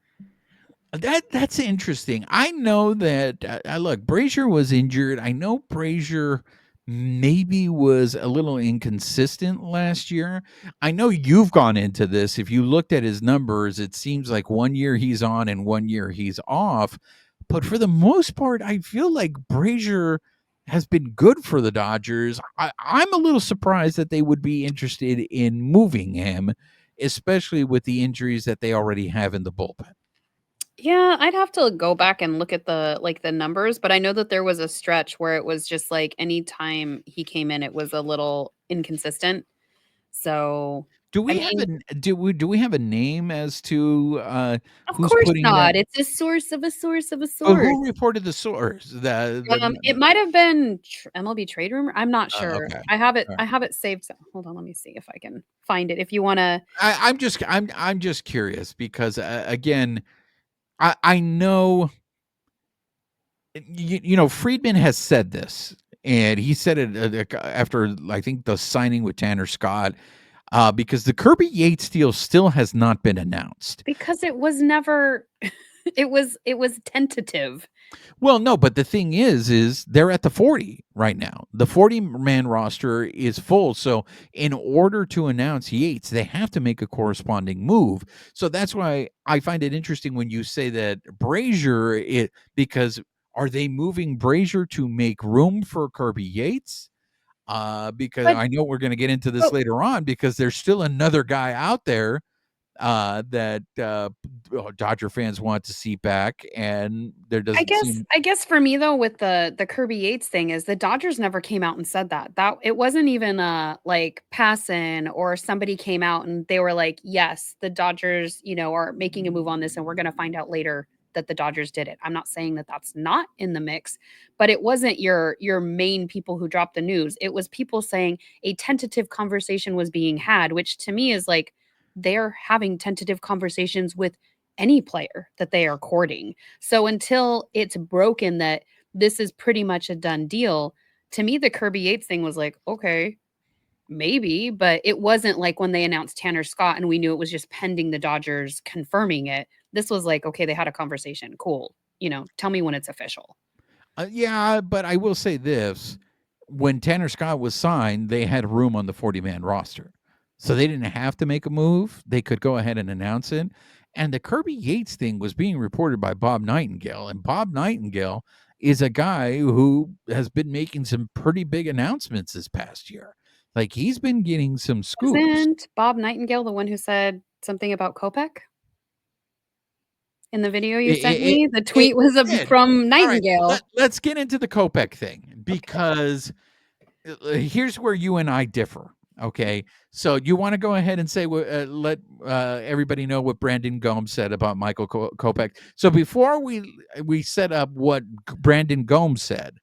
That's interesting. I know that look, Brazier was injured. I know Brazier maybe was a little inconsistent last year. I know you've gone into this. If you looked at his numbers, it seems like 1 year he's on and 1 year he's off. But for the most part, I feel like Brazier has been good for the Dodgers. I'm a little surprised that they would be interested in moving him, especially with the injuries that they already have in the bullpen. Yeah, I'd have to go back and look at the numbers, but I know that there was a stretch where it was just like anytime he came in, it was a little inconsistent. So, Do I we have mean, do we have a name as to of who's course putting that? not. It's a source of a source of a But source. who reported the source? It might have been MLB trade rumor. I'm not sure. Okay. I have it. All I right. have it saved. Hold on, let me see if I can find it. If you want to, I'm just curious because again, I know you know Friedman has said this, and he said it after I think the signing with Tanner Scott, because the Kirby Yates deal still has not been announced. because it was never. It was tentative. Well, no, but the thing is they're at the 40 right now. The 40-man roster is full. So in order to announce Yates, they have to make a corresponding move. So that's why I find it interesting when you say that Brazier, because are they moving Brazier to make room for Kirby Yates? Because But I know we're going to get into this but later on, because there's still another guy out there that Dodger fans want to see back, and there I doesn't guess seem. I guess for me though with the Kirby Yates thing is the Dodgers never came out and said that. That it wasn't even like Passan or somebody came out and they were like, "Yes, the Dodgers, are making a move on this and we're going to find out later that the Dodgers did it." I'm not saying that that's not in the mix, but it wasn't your main people who dropped the news. It was people saying a tentative conversation was being had, which to me is like they're having tentative conversations with any player that they are courting. So until it's broken that this is pretty much a done deal, to me, the Kirby Yates thing was like, okay, maybe, but it wasn't like when they announced Tanner Scott and we knew it was just pending the Dodgers confirming it. This was like, okay, they had a conversation. Cool. Tell me when it's official. Yeah, but I will say this: when Tanner Scott was signed, they had room on the 40-man roster, so they didn't have to make a move. They could go ahead and announce it. And the Kirby Yates thing was being reported by Bob Nightingale, and Bob Nightingale is a guy who has been making some pretty big announcements this past year. Like he's been getting some scoops. Wasn't Bob Nightingale the one who said something about Kopech in the video you It, sent it, me? The it, tweet was it did. from All right, Nightingale. let's get into the Kopech thing, Okay. because here's where you and I differ. Okay, so you want to go ahead and say let everybody know what Brandon Gomes said about Michael Kopech. So before we set up what Brandon Gomes said,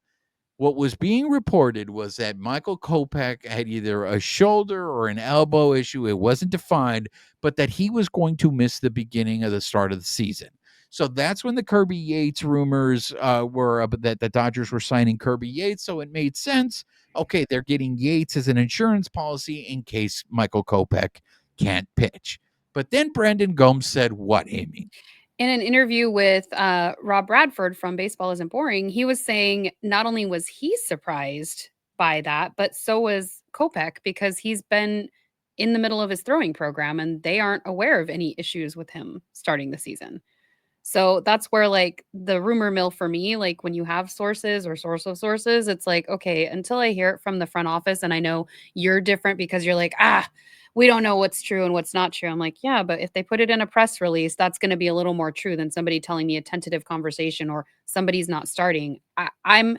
what was being reported was that Michael Kopech had either a shoulder or an elbow issue. It wasn't defined, but that he was going to miss the beginning of the start of the season. So that's when the Kirby Yates rumors were that the Dodgers were signing Kirby Yates. So it made sense. Okay, they're getting Yates as an insurance policy in case Michael Kopech can't pitch. But then Brandon Gomes said, "What, Amy?" In an interview with Rob Bradford from Baseball Isn't Boring, he was saying not only was he surprised by that, but so was Kopech because he's been in the middle of his throwing program and they aren't aware of any issues with him starting the season. So that's where like the rumor mill for me, like when you have sources or source of sources, it's like, okay, until I hear it from the front office and I know you're different because you're like, we don't know what's true and what's not true. I'm like, yeah, but if they put it in a press release, that's going to be a little more true than somebody telling me a tentative conversation or somebody's not starting. I'm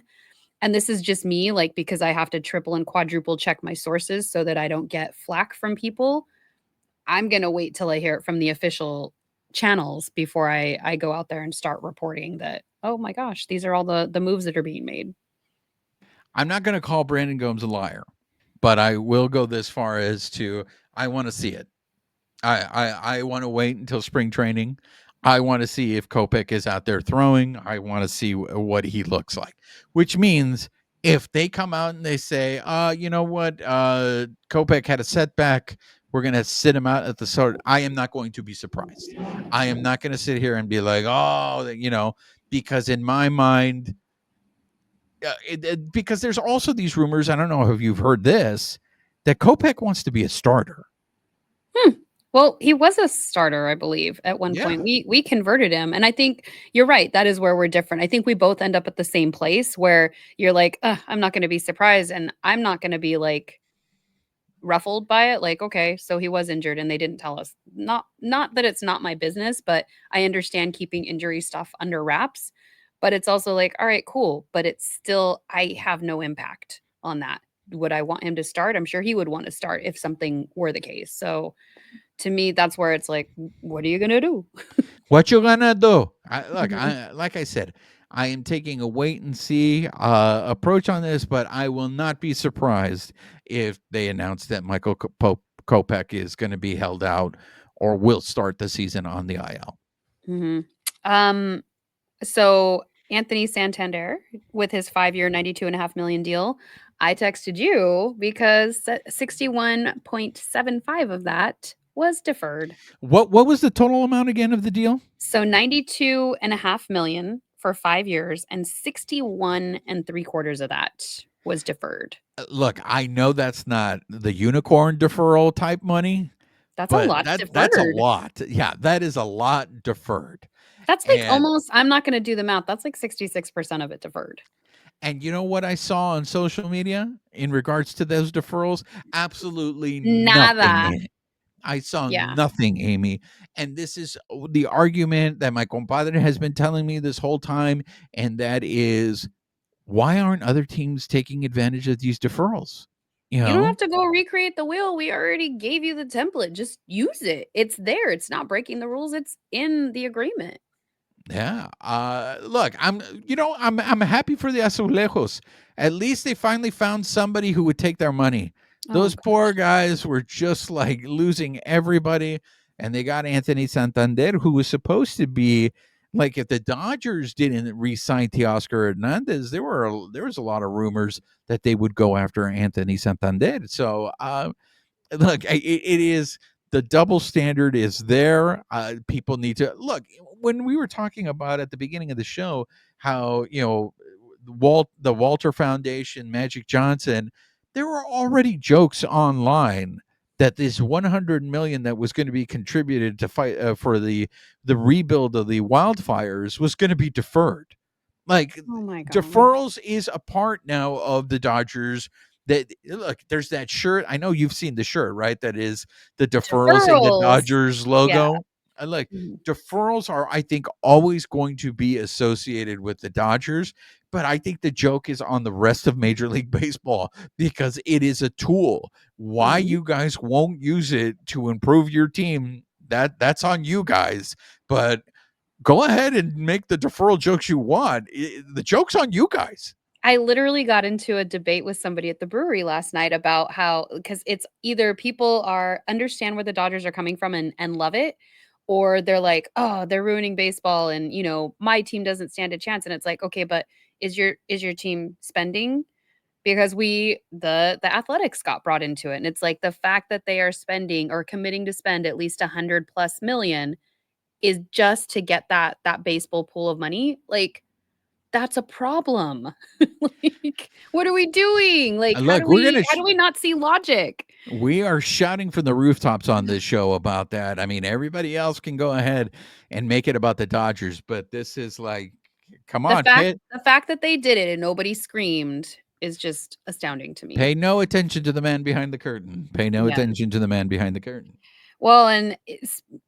and this is just me, like, because I have to triple and quadruple check my sources so that I don't get flack from people. I'm gonna wait till I hear it from the official channels before I go out there and start reporting that, oh my gosh, these are all the moves that are being made. I'm not going to call Brandon Gomes a liar, but I will go this far as to I want to see it. I want to wait until spring training. I want to see if Kopech is out there throwing. I want to see what he looks like, which means if they come out and they say, you know what, Kopech had a setback, we're going to sit him out at the start. I am not going to be surprised. I am not going to sit here and be like, oh, because in my mind, because there's also these rumors. I don't know if you've heard this, that Kopech wants to be a starter. Well, he was a starter, I believe, at one Yeah. point. We converted him, and I think you're right. That is where we're different. I think we both end up at the same place where you're like, I'm not going to be surprised, and I'm not going to be like ruffled by it. Like, okay, so he was injured, and they didn't tell us. Not that it's not my business, but I understand keeping injury stuff under wraps. But it's also like, all right, cool, but it's still I have no impact on that. Would I want him to start? I'm sure he would want to start if something were the case. So to me, that's where it's like, what are you gonna do? What you gonna do? Mhm. Like I said, I am taking a wait and see approach on this, but I will not be surprised if they announce that Michael Kopech is going to be held out or will start the season on the IL. Mhm. Um, so Anthony Santander with his 5-year, 92.5 million deal. I texted you because 61.75 of that was deferred. What was the total amount again of the deal? So 92.5 million for 5 years, and 61 and 3/4 of that was deferred. Look, I know that's not the unicorn deferral type money, That's a but lot that's a deferred. lot. Yeah, that is a lot deferred. That's like And almost I'm not gonna do the math. That's like 66% of it deferred. you know what I saw on social media in regards to those deferrals? Absolutely Nada. nothing. I saw Yeah. nothing, Amy. And this is the argument that my compadre has been telling me this whole time, and that is, why aren't other teams taking advantage of these deferrals? You You don't know? have to go recreate the wheel. We already gave you the template. Just use it. It's there. It's not breaking the rules. It's in the agreement. Yeah. Look, I'm happy for the Azulejos. At least they finally found somebody who would take their money. Oh Those poor gosh. guys were just like losing everybody, and they got Anthony Santander, who was supposed to be like, if the Dodgers didn't re-sign Teoscar Hernandez, there was a lot of rumors that they would go after Anthony Santander. So look, it is, the double standard is there. People need to look. When we were talking about at the beginning of the show how, the Walter Foundation, Magic Johnson, there were already jokes online that this 100 million that was going to be contributed to fight for the rebuild of the wildfires was going to be deferred. Like, Oh my god. deferrals is a part now of the Dodgers. That, look, there's that shirt. I know you've seen the shirt, right? That is the deferrals in the Deferrals. Dodgers Yeah. logo. I like, Mhm. deferrals are, I think, always going to be associated with the Dodgers, but I think the joke is on the rest of Major League Baseball because it is a tool. Why Mhm. you guys won't use it to improve your team, that's on you guys. But go ahead and make the deferral jokes you want. The joke's on you guys. I literally got into a debate with somebody at the brewery last night about how because it's either people are understand where the Dodgers are coming from and love it, or they're like, oh, they're ruining baseball and my team doesn't stand a chance. And it's like, okay, but is your team spending? Because the athletics got brought into it. And it's like the fact that they are spending or committing to spend at least 100+ million is just to get that baseball pool of money. Like that's a problem. Like, what are we doing? Like, how Look, do we how do we not see logic? we are shouting from the rooftops on this show about that. I mean, everybody else can go ahead and make it about the Dodgers, but this is like, come The on, fact the fact that they did it and nobody screamed is just astounding to me. pay no attention to the man behind the curtain. Pay no Yes. attention to the man behind the curtain. Well, and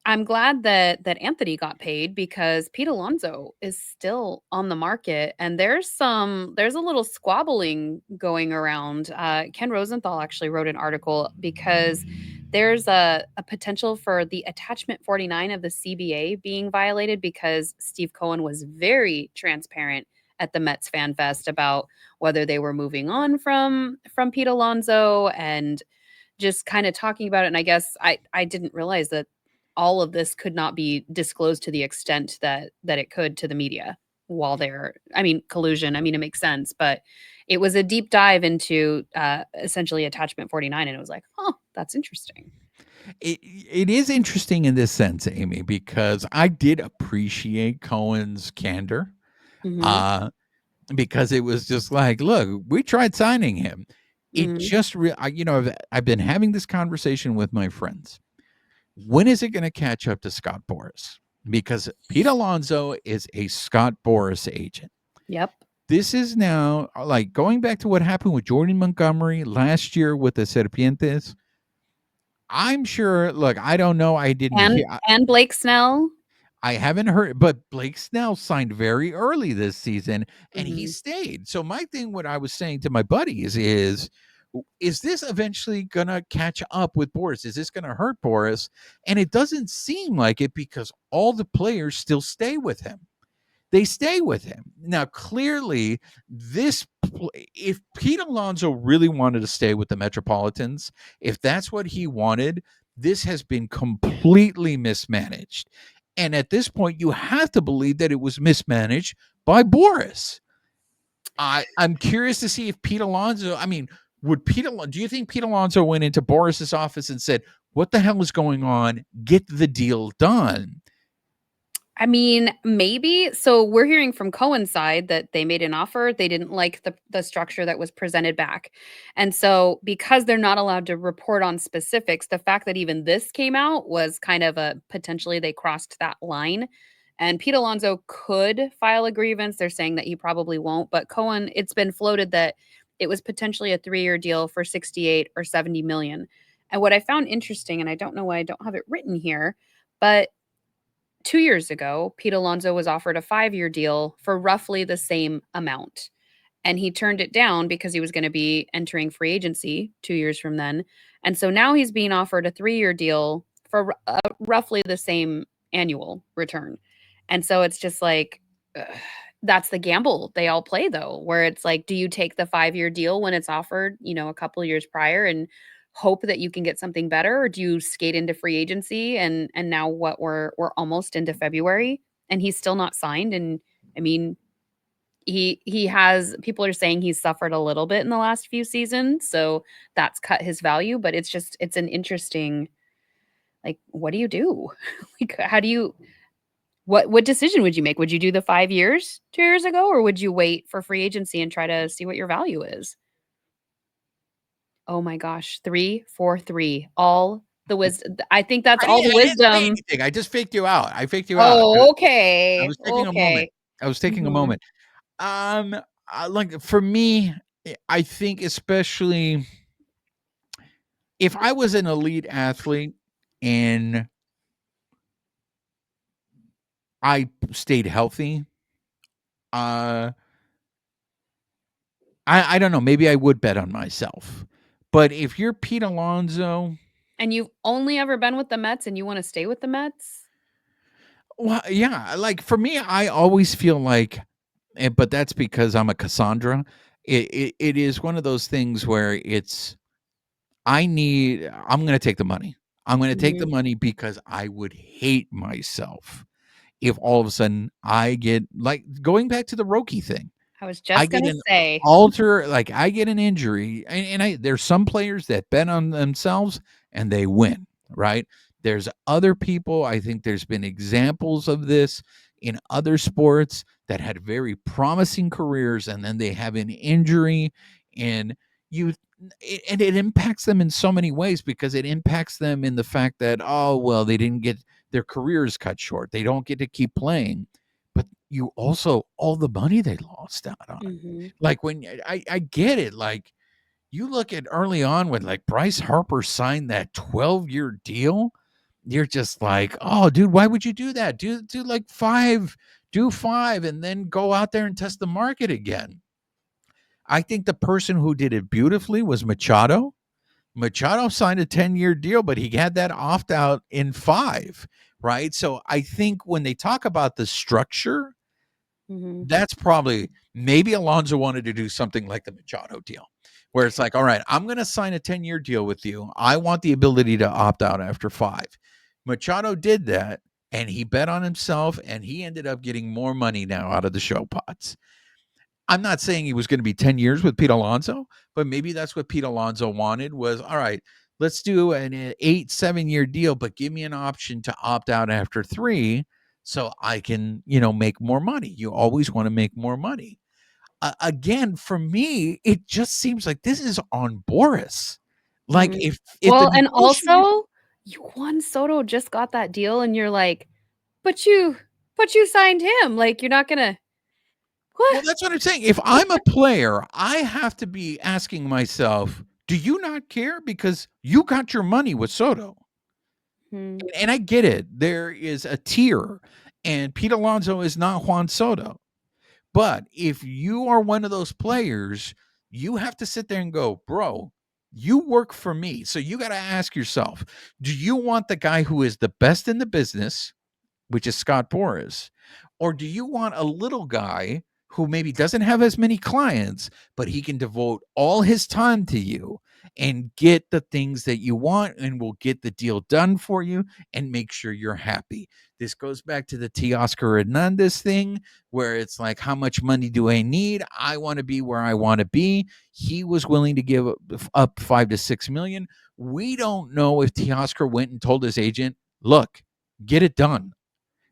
I'm glad that Anthony got paid because Pete Alonso is still on the market, and there's a little squabbling going around. Ken Rosenthal actually wrote an article because there's a potential for the attachment 49 of the CBA being violated because Steve Cohen was very transparent at the Mets Fan Fest about whether they were moving on from Pete Alonso and just kind of talking about it. And I guess I didn't realize that all of this could not be disclosed to the extent that it could to the media while they're, I mean, collusion. I mean, it makes sense, but it was a deep dive into essentially attachment 49. And it was like, oh, that's interesting. It is interesting in this sense, Amy, because I did appreciate Cohen's candor. Mhm. Because it was just like, look, we tried signing him. It Mhm. just, I've been having this conversation with my friends. When is it going to catch up to Scott Boras? Because Pete Alonso is a Scott Boras agent. Yep. This is now like going back to what happened with Jordan Montgomery last year with the Serpientes. I'm sure, look, I don't know. I didn't hear. And Blake Snell. I haven't heard, but Blake Snell signed very early this season and he Mhm. stayed. So my thing, what I was saying to my buddies is this eventually going to catch up with Boris? Is this going to hurt Boris? And it doesn't seem like it because all the players still stay with him. They stay with him. Now, clearly, if Pete Alonso really wanted to stay with the Metropolitans, if that's what he wanted, this has been completely mismanaged. And at this point, you have to believe that it was mismanaged by Boris. I'm curious to see if Pete Alonso, I mean, do you think Pete Alonso went into Boris's office and said, what the hell is going on? Get the deal done. I mean, maybe. So we're hearing from Cohen's side that they made an offer. They didn't like the structure that was presented back. And so because they're not allowed to report on specifics, the fact that even this came out was kind of a potentially they crossed that line. And Pete Alonso could file a grievance. They're saying that he probably won't. But Cohen, it's been floated that it was potentially a 3-year deal for 68 or 70 million. And what I found interesting, and I don't know why I don't have it written here, but 2 years ago, Pete Alonso was offered a 5-year deal for roughly the same amount, and he turned it down because he was gonna be entering free agency 2 years from then, and so now he's being offered a 3-year deal for roughly the same annual return, and so it's just like, ugh, that's the gamble they all play, though, where it's like, do you take the 5-year deal when it's offered, a couple of years prior and hope that you can get something better, or do you skate into free agency and now what we're almost into February and he's still not signed? And I mean, he has, people are saying he's suffered a little bit in the last few seasons, so that's cut his value, but it's an interesting, like, what do you do? Like, how do you, what decision would you make? Would you do the 5 years 2 years ago, or would you wait for free agency and try to see what your value is? Oh my gosh, 3, 4, 3. All the wisdom. I think that's all the I didn't say wisdom. anything. I just faked you out. I faked you out. Oh, I okay. was taking a moment. Okay. I was taking a Mhm. moment. Like for me, I think especially if I was an elite athlete and I stayed healthy, uh, I don't know. Maybe I would bet on myself. But if you're Pete Alonso, And you've only ever been with the Mets and you wanna stay with the Mets? well, yeah, like for me, I always feel like, but that's because I'm a Cassandra. It is one of those things where I'm going to take the money. I'm going to take the Mhm. money because I would hate myself if all of a sudden I get like going back to the Roki thing. I was I just get gonna an say. like I get an injury, and there's some players that bet on themselves and they win, right? There's other people. I think there's been examples of this in other sports that had very promising careers, and then they have an injury, and you and it impacts them in so many ways because it impacts them in the fact that, oh well, they didn't get their careers cut short, they don't get to keep playing, but you also all the money they lost out on. Mhm. Like when I get it, like you look at early on when like Bryce Harper signed that 12-year deal, you're just like, oh, dude, why would you do that? Do like do five, and then go out there and test the market again. I think the person who did it beautifully was Machado. Machado signed a 10-year deal, but he had that opt out in 5, right? So I think when they talk about the structure, that's probably, maybe Alonso wanted to do something like the Machado deal, where it's like, all right, I'm going to sign a 10-year deal with you. I want the ability to opt out after 5. Machado did that, and he bet on himself, and he ended up getting more money now out of the show pots. I'm not saying he was going to be 10 years with Pete Alonso, but maybe that's what Pete Alonso wanted was, all right, let's do an 7-year deal, but give me an option to opt out after 3 so I can, make more money. You always want to make more money. Again, for me, it just seems like this is on Boris. Like if the Well, and negotiation, also Juan Soto just got that deal, and you're like, but you signed him. Like, you're not gonna well, what? that's what I'm saying. If I'm a player, I have to be asking myself, do you not care? Because you got your money with Soto. Hmm. And I get it. There is a tier, and Pete Alonso is not Juan Soto. But if you are one of those players, you have to sit there and go, bro, you work for me. So you got to ask yourself, do you want the guy who is the best in the business, which is Scott Boras? Or do you want a little guy who maybe doesn't have as many clients, but he can devote all his time to you and get the things that you want and will get the deal done for you and make sure you're happy? This goes back to the Teoscar Hernandez thing, where it's like, how much money do I need? I want to be where I want to be. He was willing to give up 5 to 6 million. We don't know if Teoscar went and told his agent, look, get it done,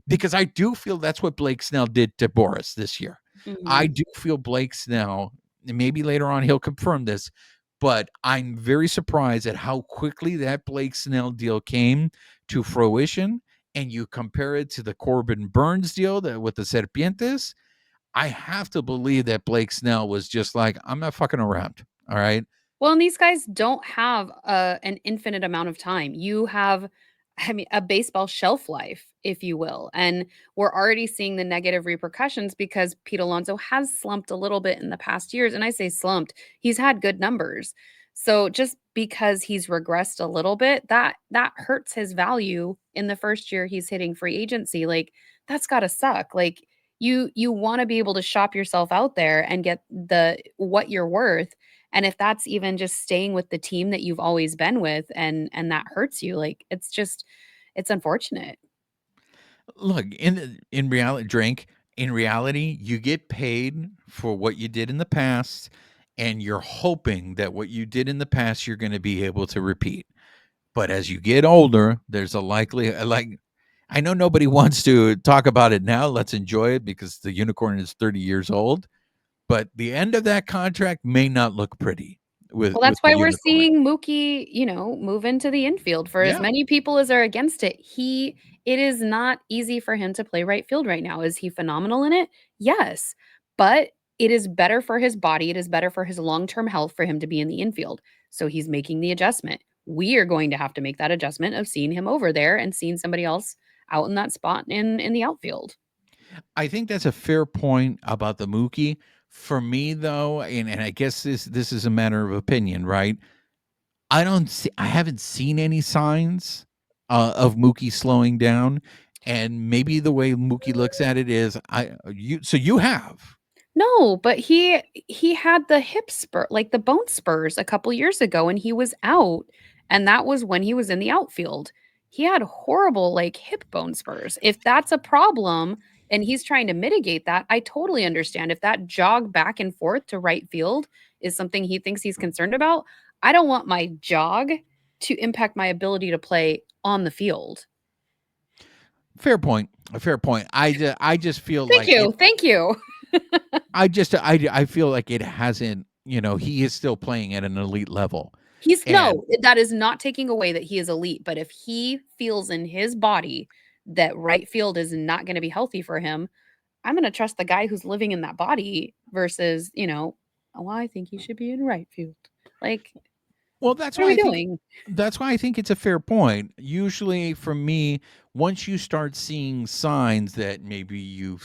because I do feel that's what Blake Snell did to Boris this year. I do feel Blake Snell, and maybe later on he'll confirm this, but I'm very surprised at how quickly that Blake Snell deal came to fruition. And you compare it to the Corbin Burns deal with the Serpientes, I have to believe that Blake Snell was just like, I'm not fucking around. All right. Well, and these guys don't have an infinite amount of time. You have, I mean, a baseball shelf life, if you will. And we're already seeing the negative repercussions because Pete Alonso has slumped a little bit in the past years. And I say slumped, he's had good numbers. So just because he's regressed a little bit, that hurts his value in the first year he's hitting free agency. Like, that's gotta suck. Like, you want to be able to shop yourself out there and get the what you're worth, and if that's even just staying with the team that you've always been with, and that hurts you, like, it's unfortunate. Look, in reality, drink. In reality, you get paid for what you did in the past, and you're hoping that what you did in the past you're going to be able to repeat. But as you get older, there's a likely like, I know nobody wants to talk about it now. Let's enjoy it because the unicorn is 30 years old. But the end of that contract may not look pretty with Well, with that's the why we're unicorn. seeing Mookie, move into the infield. For as Yeah. many people as are against it, it is not easy for him to play right field right now. Is he phenomenal in it? Yes. But it is better for his body. It is better for his long-term health for him to be in the infield. So he's making the adjustment. We are going to have to make that adjustment of seeing him over there and seeing somebody else out in that spot in the outfield. I think that's a fair point about the Mookie. For me, though, and I guess this is a matter of opinion, right? I haven't seen any signs of Mookie slowing down, and maybe the way Mookie looks at it is, so you have. No, but he had the hip spur, like the bone spurs a couple years ago, and he was out, and that was when he was in the outfield. He had horrible like hip bone spurs. If that's a problem and he's trying to mitigate that, I totally understand. If that jog back and forth to right field is something he thinks he's concerned about, I don't want my jog to impact my ability to play on the field. Fair point. A fair point. I just feel Thank like it. you. Thank you. I feel like it hasn't. He is still playing at an elite level, He's and no, that is not taking away that he is elite, but if he feels in his body that right field is not gonna be healthy for him, I'm gonna trust the guy who's living in that body versus, "Oh, I think he should be in right field." Like, Well, that's What are why we I think doing? that's why I think it's a fair point. Usually, for me, once you start seeing signs that maybe you're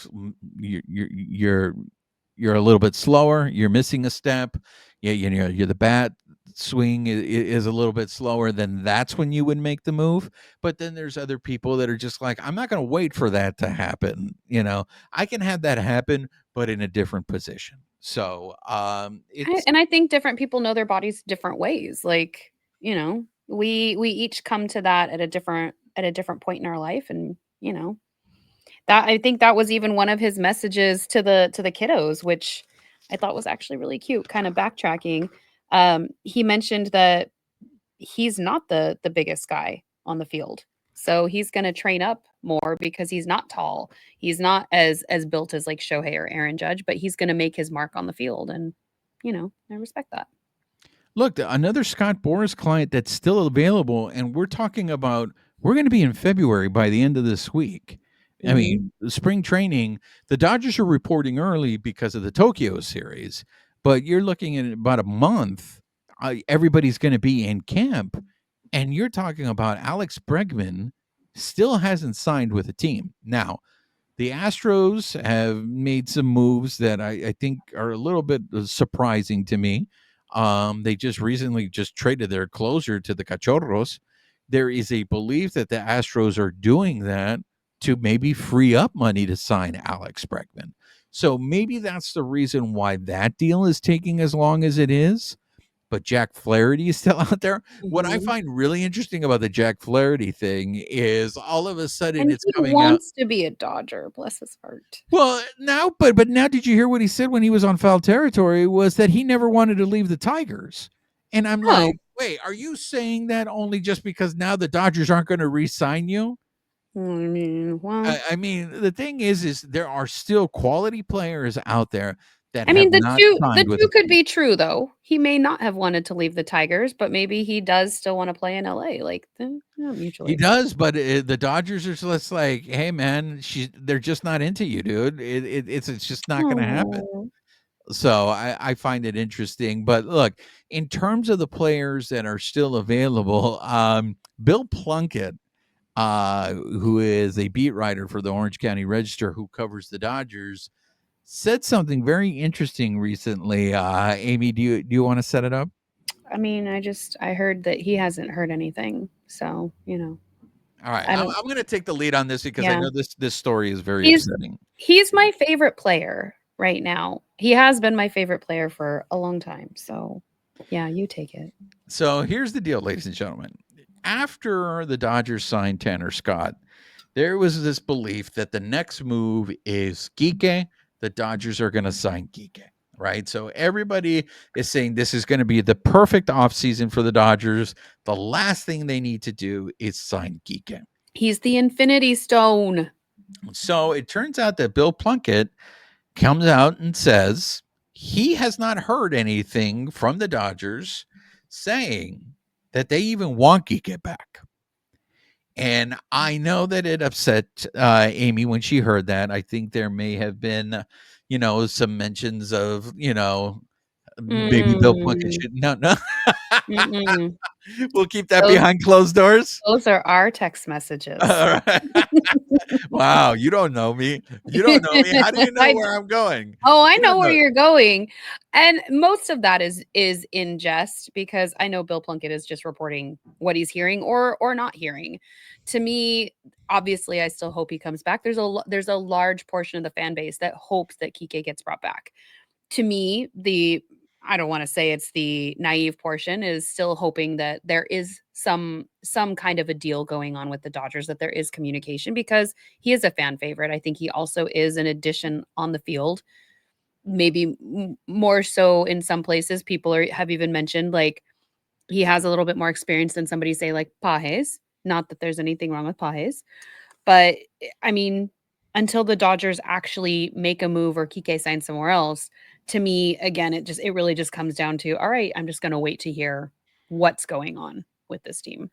a little bit slower, you're missing a step, you're the bat swing is a little bit slower, then that's when you would make the move. But then there's other people that are just like, I'm not going to wait for that to happen. I can have that happen, but in a different position. So it's And I think different people know their bodies different ways. Like, we each come to that at a different point in our life, and that I think that was even one of his messages to the kiddos, which I thought was actually really cute. Kind of backtracking, he mentioned that he's not the biggest guy on the field. So he's going to train up more because he's not tall. He's not as built as like Shohei or Aaron Judge, but he's going to make his mark on the field, and I respect that. Look, another Scott Boras client that's still available, and we're going to be in February by the end of this week. I Mhm. mean, the spring training, the Dodgers are reporting early because of the Tokyo series, but you're looking at about a month. Everybody's going to be in camp, and you're talking about Alex Bregman still hasn't signed with a team. Now, the Astros have made some moves that I think are a little bit surprising to me. They just recently just traded their closer to the Cachorros. There is a belief that the Astros are doing that to maybe free up money to sign Alex Bregman. So maybe that's the reason why that deal is taking as long as it is. But Jack Flaherty is still out there. What I Mhm. find really interesting about the Jack Flaherty thing is all of a sudden And it's he coming out. wants to be a Dodger, bless his heart. Well, now, but now, did you hear what he said when he was on foul territory? Was that he never wanted to leave the Tigers? And I'm Oh, like, wait, are you saying that only just because now the Dodgers aren't going to re-sign you? I mean, well, I mean, the thing is there are still quality players out there that I have mean, not the signed with a 2 could team. be true, though. He may not have wanted to leave the Tigers, but maybe he does still wanna play in LA, like, mutually He exclusive. does, but the Dodgers are just like, hey, man, they're just not into you, dude. It's just not going to happen. Oh. So I find it interesting. But look, in terms of the players that are still available, Bill Plunkett, who is a beat writer for the Orange County Register who covers the Dodgers, said something very interesting recently. Amy, do you want to set it up? I mean, I heard that he hasn't heard anything, so, All right, I I'm, don't I'm going to take the lead on this because I yeah. know this story is very He's upsetting. he's my favorite player right now. He has been my favorite player for a long time, so, yeah, you take it. So here's the deal, ladies and gentlemen. After the Dodgers signed Tanner Scott, there was this belief that the next move is Kike. The Dodgers are going to sign Kike, right? So everybody is saying this is going to be the perfect offseason for the Dodgers. The last thing they need to do is sign Kike. He's the Infinity Stone. So it turns out that Bill Plunkett comes out and says he has not heard anything from the Dodgers saying that they even want Kike back. And I know that it upset Amy when she heard that. I think there may have been, some mentions of, maybe Bill Plunkett Mm, should no. mm-mm. We'll keep that Those behind closed doors. those are our text messages. All right. Wow, you don't know me. You don't know me. How do you know I where I'm going? Oh, I You know don't where know. you're going, and most of that is in jest because I know Bill Plunkett is just reporting what he's hearing or not hearing. To me, obviously, I still hope he comes back. There's a large portion of the fan base that hopes that Kike gets brought back. To me, I don't want to say it's the naive portion is still hoping that there is some kind of a deal going on with the Dodgers, that there is communication because he is a fan favorite. I think he also is an addition on the field, maybe more so in some places. People have even mentioned like he has a little bit more experience than somebody say like Pages. Not that there's anything wrong with Pages, but I mean, until the Dodgers actually make a move or Kike signs somewhere else, to me, again, it really just comes down to all right. I'm just going to wait to hear what's going on with this team.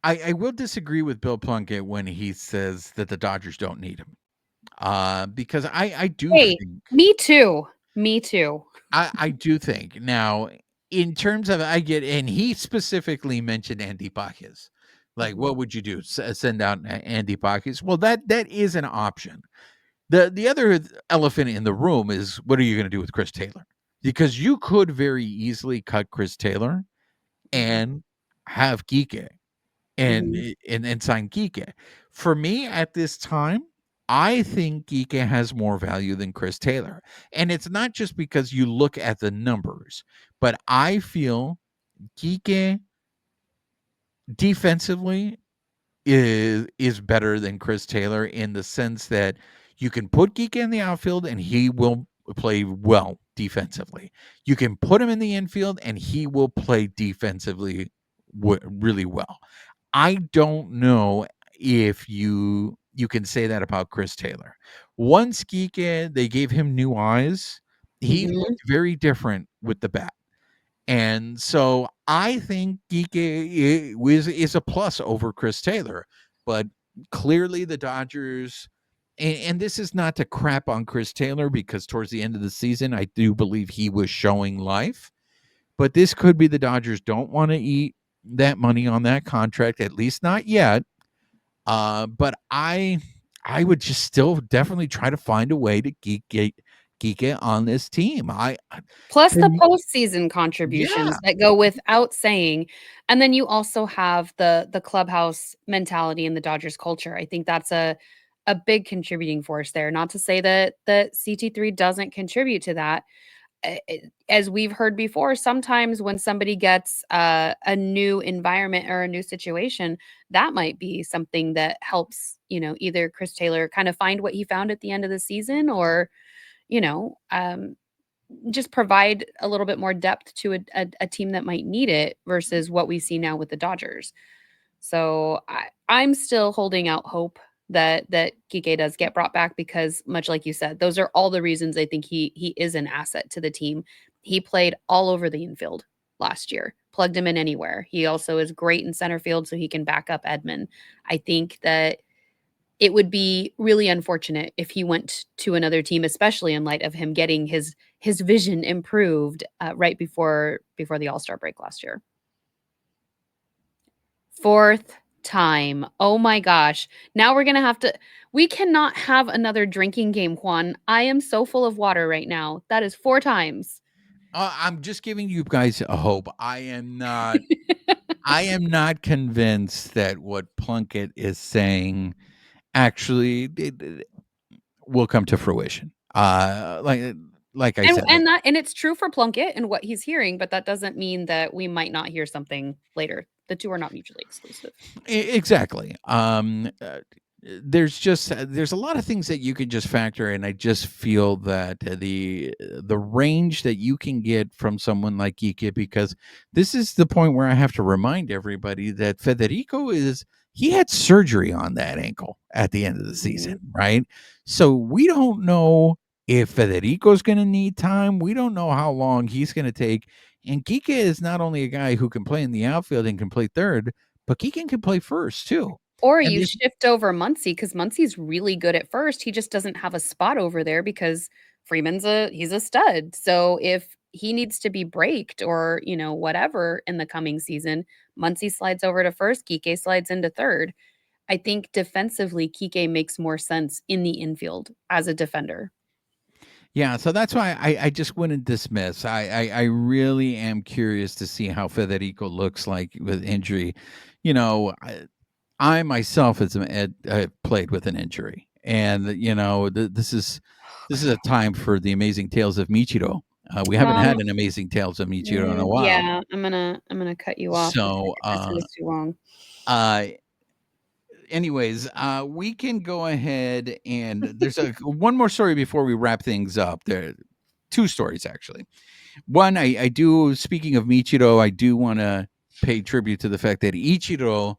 I will disagree with Bill Plunkett when he says that the Dodgers don't need him. Because I do Hey, think me too. Me too. I do think now in terms of and he specifically mentioned Andy Pages. Like, what would you do? Send out Andy Pages? Well, that is an option. The other elephant in the room is, what are you going to do with Chris Taylor? Because you could very easily cut Chris Taylor and have Kike and sign Kike. For me at this time, I think Kike has more value than Chris Taylor. And it's not just because you look at the numbers, but I feel Kike defensively is better than Chris Taylor in the sense that you can put Geek in the outfield and he will play well defensively. You can put him in the infield and he will play defensively really well. I don't know if you can say that about Chris Taylor. Once Geek, they gave him new eyes. He looked very different with the bat. And so I think Geek is a plus over Chris Taylor, but clearly the Dodgers, and this is not to crap on Chris Taylor because towards the end of the season, I do believe he was showing life, but this could be the Dodgers don't want to eat that money on that contract, at least not yet. But I would just still definitely try to find a way to geek it on this team. Plus the postseason contributions that go without saying. And then you also have the clubhouse mentality in the Dodgers culture. I think that's a big contributing force there. Not to say that CT3 doesn't contribute to that. As we've heard before, sometimes when somebody gets a new environment or a new situation, that might be something that helps, either Chris Taylor kind of find what he found at the end of the season, or, just provide a little bit more depth to a team that might need it versus what we see now with the Dodgers. So I'm still holding out hope that Kike does get brought back, because much like you said, those are all the reasons I think he is an asset to the team. He played all over the infield last year, plugged him in anywhere. He also is great in center field, so he can back up Edman. I think that it would be really unfortunate if he went to another team, especially in light of him getting his vision improved right before the All-Star break last year. Fourth time. Oh my gosh. Now we're going to have to, we cannot have another drinking game, Juan. I am so full of water right now. That is 4 times. I'm just giving you guys a hope. I am not convinced that what Plunkett is saying actually will come to fruition. Like I said, and it's true for Plunkett and what he's hearing, but that doesn't mean that we might not hear something later. The two are not mutually exclusive. Exactly. There's a lot of things that you can just factor in. I just feel that the range that you can get from someone like Kike, because this is the point where I have to remind everybody that Federico he had surgery on that ankle at the end of the season, right? So we don't know if Federico's going to need time. We don't know how long he's going to take. And Kike is not only a guy who can play in the outfield and can play third, but Kike can play first too. Or you shift over Muncy, because Muncy's really good at first. He just doesn't have a spot over there because Freeman's he's a stud. So if he needs to be braked or, whatever in the coming season, Muncy slides over to first, Kike slides into third. I think defensively, Kike makes more sense in the infield as a defender. Yeah, so that's why I just wouldn't dismiss. I really am curious to see how Federico looks like with injury. I myself has played with an injury, and this is a time for the amazing tales of Ichiro. We haven't had an amazing tales of Ichiro in a while. Yeah, I'm gonna cut you off. So this is too long. Anyways, we can go ahead, and there's one more story before we wrap things up. There are 2 stories actually. One, I do, speaking of Ichiro, I do want to pay tribute to the fact that Ichiro,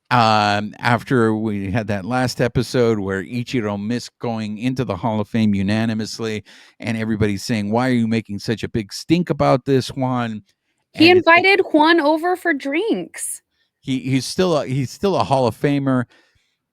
after we had that last episode where Ichiro missed going into the Hall of Fame unanimously, and everybody's saying, why are you making such a big stink about this, Juan? He invited Juan over for drinks. He's still a Hall of Famer.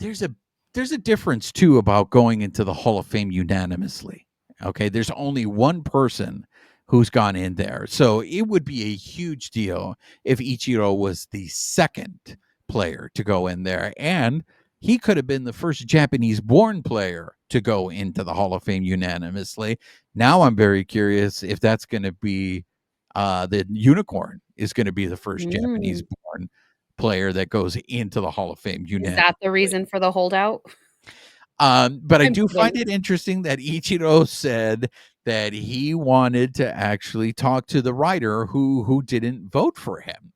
There's a difference too about going into the Hall of Fame unanimously. Okay, there's only one person who's gone in there. So it would be a huge deal if Ichiro was the second player to go in there. And he could have been the first Japanese born player to go into the Hall of Fame unanimously. Now I'm very curious if that's going to be the unicorn is going to be the first Japanese born player that goes into the Hall of Fame Is unanimously. that the reason for the holdout? But I I'm do find kidding. it interesting that Ichiro said that he wanted to actually talk to the writer who didn't vote for him.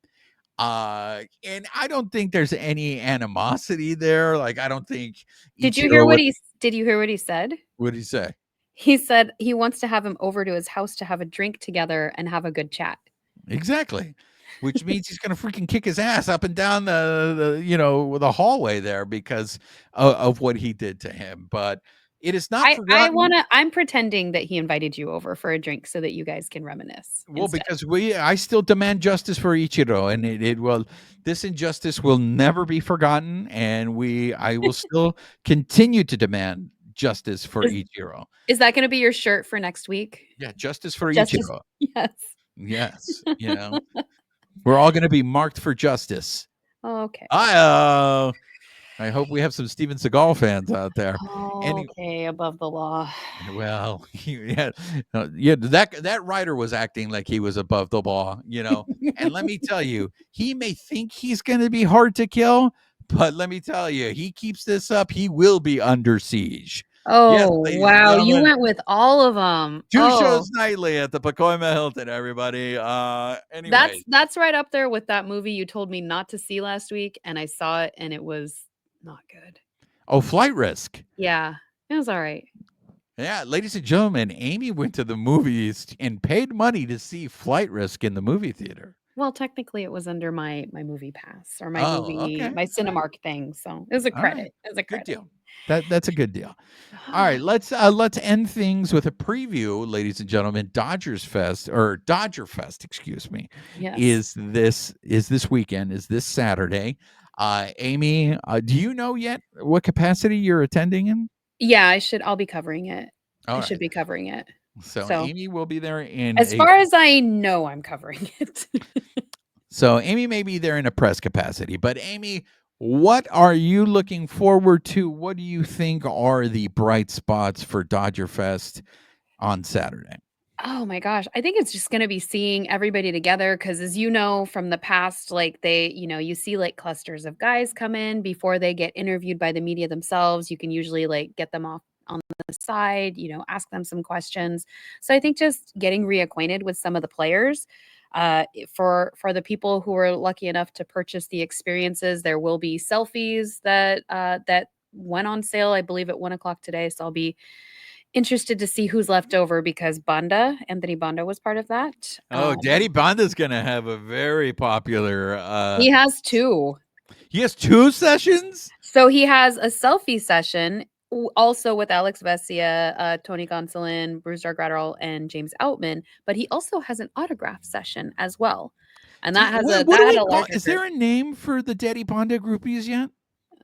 And I don't think there's any animosity there. Like I don't think Did you hear Ichiro what would. he said? What did he say? He said he wants to have him over to his house to have a drink together and have a good chat. Exactly. Which means he's going to freaking kick his ass up and down the hallway there because of what he did to him. But it is not forgotten. I'm pretending that he invited you over for a drink so that you guys can reminisce. Well, instead. because I still demand justice for Ichiro, and it will. This injustice will never be forgotten, and I will still continue to demand justice for Ichiro. Is that going to be your shirt for next week? Yeah, justice for Justice. Ichiro. Yes. Yes, we're all going to be marked for justice. Oh, okay. I hope we have some Steven Seagal fans out there. Okay, above the law. Well, yeah, that writer was acting like he was above the law, And let me tell you, he may think he's going to be hard to kill, but let me tell you, he keeps this up, he will be under siege. Oh, yes, ladies and wow. You gentlemen, went with all of them. Two shows nightly at the Pacoima Hilton, everybody. Anyway, that's right up there with that movie you told me not to see last week, and I saw it, and it was not good. Oh, Flight Risk. Yeah, it was all right. Yeah, ladies and gentlemen, Amie went to the movies and paid money to see Flight Risk in the movie theater. Well, technically, it was under my movie pass or my my Cinemark thing, so it was a credit. Right. It was a credit. Good deal. That's a good deal. All right, let's end things with a preview, ladies and gentlemen. DodgerFest, excuse me, yes. is this weekend, is this Saturday. Amie, do you know yet what capacity you're attending in? Yeah, I'll be covering it. All should be covering it. So Amie will be there as far as I know, I'm covering it. So Amie may be there in a press capacity, but Amie, what are you looking forward to? What do you think are the bright spots for DodgerFest on Saturday? Oh my gosh. I think it's just going to be seeing everybody together because as you know from the past, like you see like clusters of guys come in before they get interviewed by the media themselves. You can usually like get them off on the side, ask them some questions. So I think just getting reacquainted with some of the players. For the people who are lucky enough to purchase the experiences, there will be selfies that went on sale, I believe, at 1:00 today. So I'll be interested to see who's left over because Anthony Banda was part of that. Oh, Daddy Banda's gonna have a very popular. He has two. He has two sessions. So he has a selfie session also with Alex Vesia, Tony Gonsolin, Bruce Dargrattel, and James Outman, but he also has an autograph session as well. And that has is there a name for the Daddy Banda groupies yet?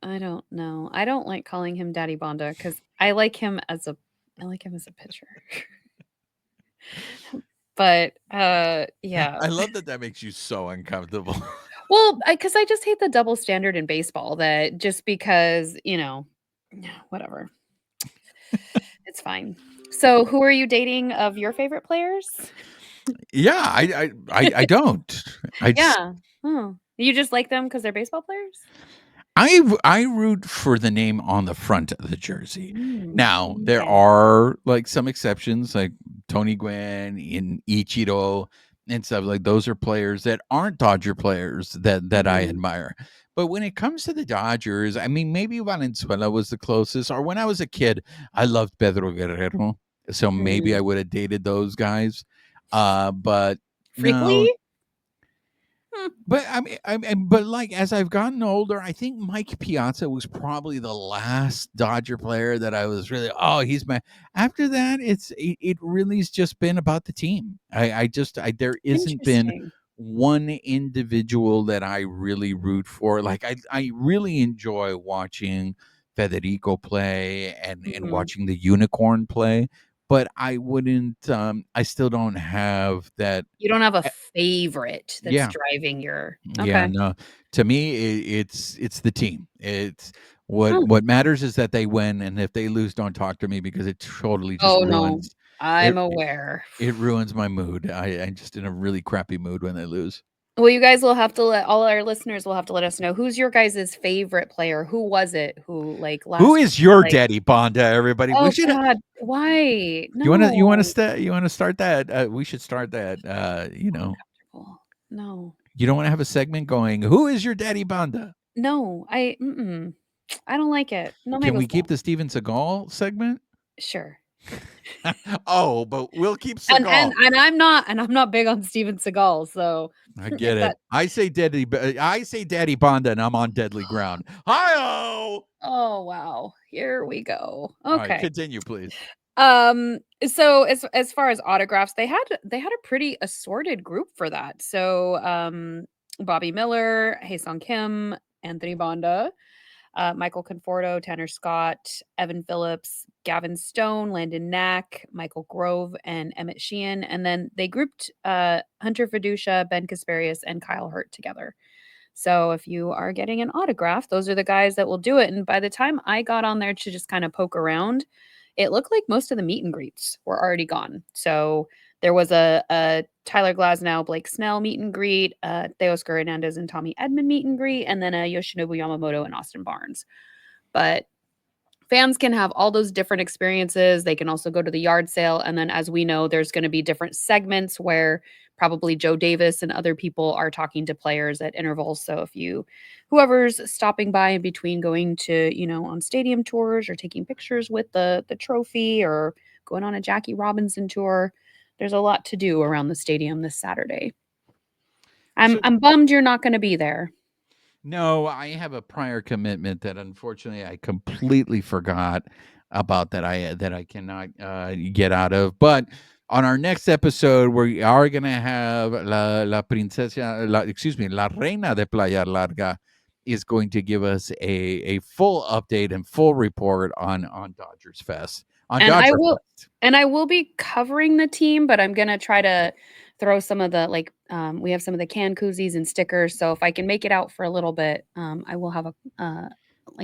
I don't know. I don't like calling him Daddy Banda because I like him as a pitcher. But yeah. I love that makes you so uncomfortable. Well, because I just hate the double standard in baseball that just because, whatever. It's fine. So who are you dating of your favorite players? Yeah, I don't. You just like them because they're baseball players? I root for the name on the front of the jersey. Now, there are like some exceptions, like Tony Gwynn and Ichiro and stuff. Like those are players that aren't Dodger players that I admire. But when it comes to the Dodgers, I mean, maybe Valenzuela was the closest. Or when I was a kid, I loved Pedro Guerrero, so maybe I would have dated those guys. But Freakly? But but like as I've gotten older, I think Mike Piazza was probably the last Dodger player that I was really, he's my. After that, it really has just been about the team. There isn't been one individual that I really root for. Like I really enjoy watching Federico play and watching the Unicorn play. but I wouldn't. I still don't have that. You don't have a eh, favorite that's Yeah, driving your yeah. okay. No, to me, it's the team. It's Oh, what matters is that they win, and if they lose, don't talk to me because it totally just oh no. ruins it. I'm aware. It ruins my mood. I'm just in a really crappy mood when they lose. Well, you guys will have to let all our listeners will have to let us know who's your guys' favorite player. Who was it who like Who last is your like daddy, Bonda? Everybody, we oh should. god, why? You want to No. start that? We should start that. Uncomfortable. No. You don't want to have a segment going. Who is your daddy, Bonda? No. I don't like it. No me Can we keep gusta. the Steven Seagal segment? Sure. Oh, but we'll keep And Seagal. I'm not big on Steven Seagal, so I get if it. that I say Daddy Bonda, and I'm on deadly ground. Hi-oh! oh wow. Here we go. All right, Okay. continue, please. So as far as autographs, they had a pretty assorted group for that. So Bobby Miller, Haesung Kim, Anthony Bonda, Michael Conforto, Tanner Scott, Evan Phillips, Gavin Stone, Landon Knack, Michael Grove, and Emmett Sheehan. And then they grouped Hunter Fiducia, Ben Kasparius, and Kyle Hurt together. So if you are getting an autograph, those are the guys that will do it. And by the time I got on there to just kind of poke around, it looked like most of the meet and greets were already gone. So there was a Tyler Glasnow, Blake Snell meet and greet, Teoscar Hernandez and Tommy Edmond meet and greet, and then a Yoshinobu Yamamoto and Austin Barnes. But fans can have all those different experiences. They can also go to the yard sale. And then, as we know, there's going to be different segments where probably Joe Davis and other people are talking to players at intervals. So if whoever's stopping by in between going to, on stadium tours or taking pictures with the trophy or going on a Jackie Robinson tour, there's a lot to do around the stadium this Saturday. I'm So I'm bummed you're not going to be there. no, I have a prior commitment that unfortunately I completely forgot about that I cannot get out of. But on our next episode, we are gonna have la reina de Playa Larga is going to give us a full update and full report on Dodgers Fest on And I Dodger will Fest. and I will be covering the team, but I'm gonna try to throw some of the we have some of the can koozies and stickers. So if I can make it out for a little bit, I will have a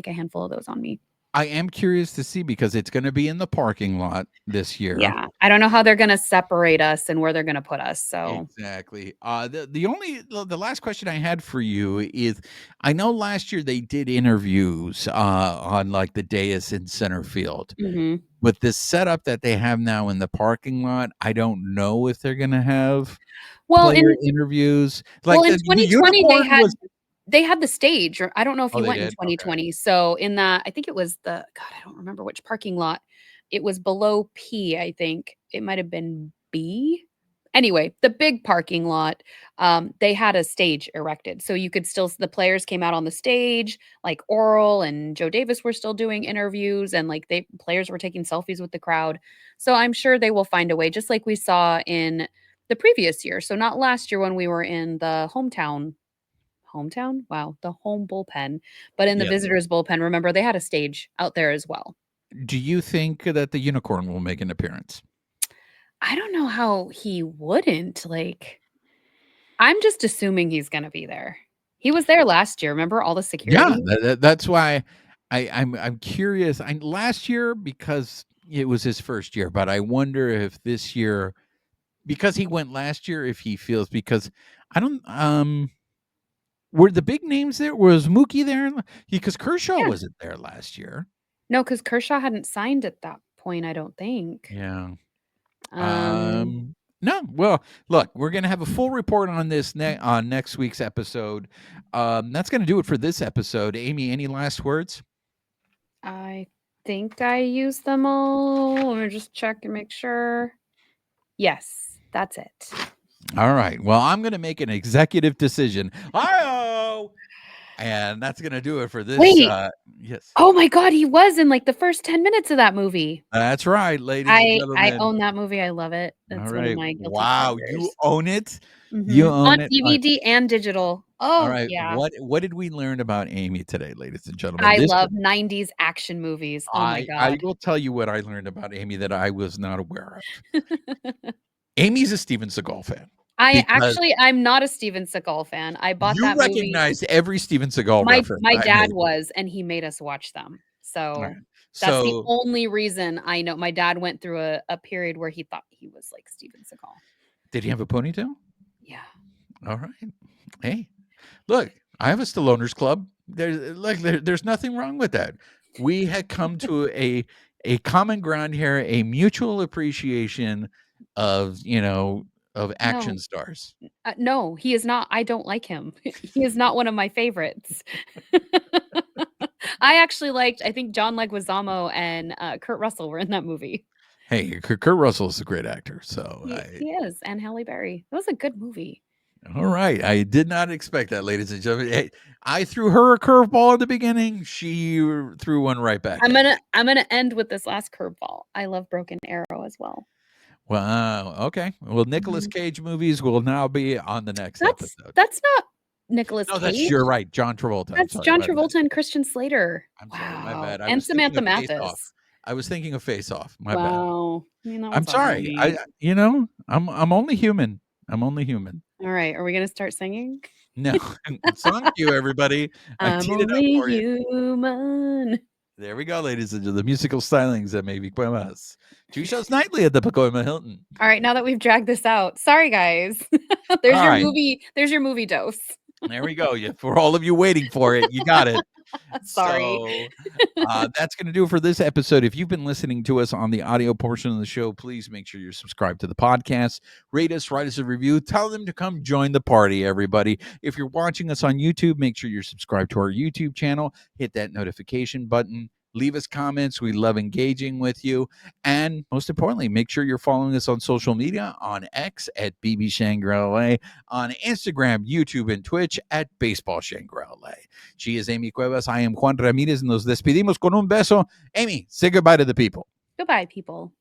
handful of those on me. I am curious to see because it's going to be in the parking lot this year. Yeah. I don't know how they're gonna separate us and where they're gonna put us. So Exactly. The last question I had for you is, I know last year they did interviews on like the dais in center field. mhm. With this setup that they have now in the parking lot, I don't know if they're going to have well player in interviews. well Like in the 2020 unicorn was. they had the stage, or I don't know if Oh, you they went in did. Okay. 2020. So in that, I think it was I don't remember which parking lot. It was below P, I think. It might have been B. Anyway, the big parking lot, they had a stage erected. So you could still the players came out on the stage, like Oral and Joe Davis were still doing interviews, and like players were taking selfies with the crowd. So I'm sure they will find a way, just like we saw in the previous year. So not last year when we were in the hometown? Wow, the home bullpen. But in the Yes. visitors bullpen, remember they had a stage out there as well. Do you think that the unicorn will make an appearance? I don't know how he wouldn't. I'm just assuming he's gonna be there. He was there last year. Remember all the Yeah, security? that's why I'm curious. Last year because it was his first year, but I wonder if this year, because he went last year, if he feels, because I don't were the big names there? Was Mookie there? Because Kershaw Yeah. wasn't there last year. No, because Kershaw hadn't signed at that point, I don't think. Yeah. Um, No. Well, look, we're gonna have a full report on this on next week's episode. That's gonna do it for this episode. Amie, any last words? I think I used them all. Let me just check and make sure. Yes, that's it. All right. Well, I'm going to make an executive decision. Hi-oh! And that's going to do it for this. Wait. Yes. Oh my god, he was in like the first 10 minutes of that movie. That's right, ladies and I gentlemen. own that movie. I love it. All It's one of right. my guilty Wow. You pleasures. own it. You On own it. DVD and digital. Oh, All right. yeah. What did we learn about Amie today, ladies and gentlemen? I love 90s action movies. Oh my I god. will tell you what I learned about Amie that I was not aware of. Amy's a Steven Seagal fan because I'm not a Steven Seagal fan. I bought you that movie. recognize every Steven Seagal reference My I dad made. was, and he made us watch them. All right. So that's the So only reason I know. My dad went through a period where he thought he was like Steven Seagal. did he have a ponytail? Yeah. All right. Hey, look, I have a Stalloner's Club. There's nothing wrong with that. We had come to a common ground here, a mutual appreciation of of action No. stars. No, he is not. I don't like him. He is not one of my favorites. I think John Leguizamo and Kurt Russell were in that movie. Hey, Kurt Russell is a great actor. So He is, and Halle Berry. It was a good movie. all right. I did not expect that, ladies and gentlemen. Hey, I threw her a curveball at the beginning. She threw one right back. I'm gonna end with this last curveball. I love Broken Arrow as well. Wow. Okay. Well, Nicolas Cage movies will now be on the next episode. That's not Nicolas No, Cage. you're right. John Travolta. That's John Travolta and Christian Slater. I'm sorry, my bad. I And was thinking Samantha of Face Off. Mathis. I was thinking of Face Off. My bad. Wow. I mean, that I'm was on sorry. me. I'm only human. I'm only human. All right. Are we gonna start singing? No. Song cue, everybody. I I'm teed it up only for you. human. There we go, ladies and gentlemen. The musical stylings that Maybe Cuevas. 2 shows nightly at the Pacoima Hilton. All right, now that we've dragged this out. Sorry, guys. There's All your right. movie. There's your movie dose. There we go. For all of you waiting for it, you got it. Sorry. So, that's going to do it for this episode. If you've been listening to us on the audio portion of the show, please make sure you're subscribed to the podcast. Rate us, write us a review. Tell them to come join the party, everybody. If you're watching us on YouTube, make sure you're subscribed to our YouTube channel. Hit that notification button. Leave us comments. We love engaging with you. And most importantly, make sure you're following us on social media on X at BB Shangri-La, on Instagram, YouTube, and Twitch at Baseball Shangri-La. She is Amie Cuevas. I am Juan Ramirez. Nos despedimos con un beso. Amie, say goodbye to the people. Goodbye, people.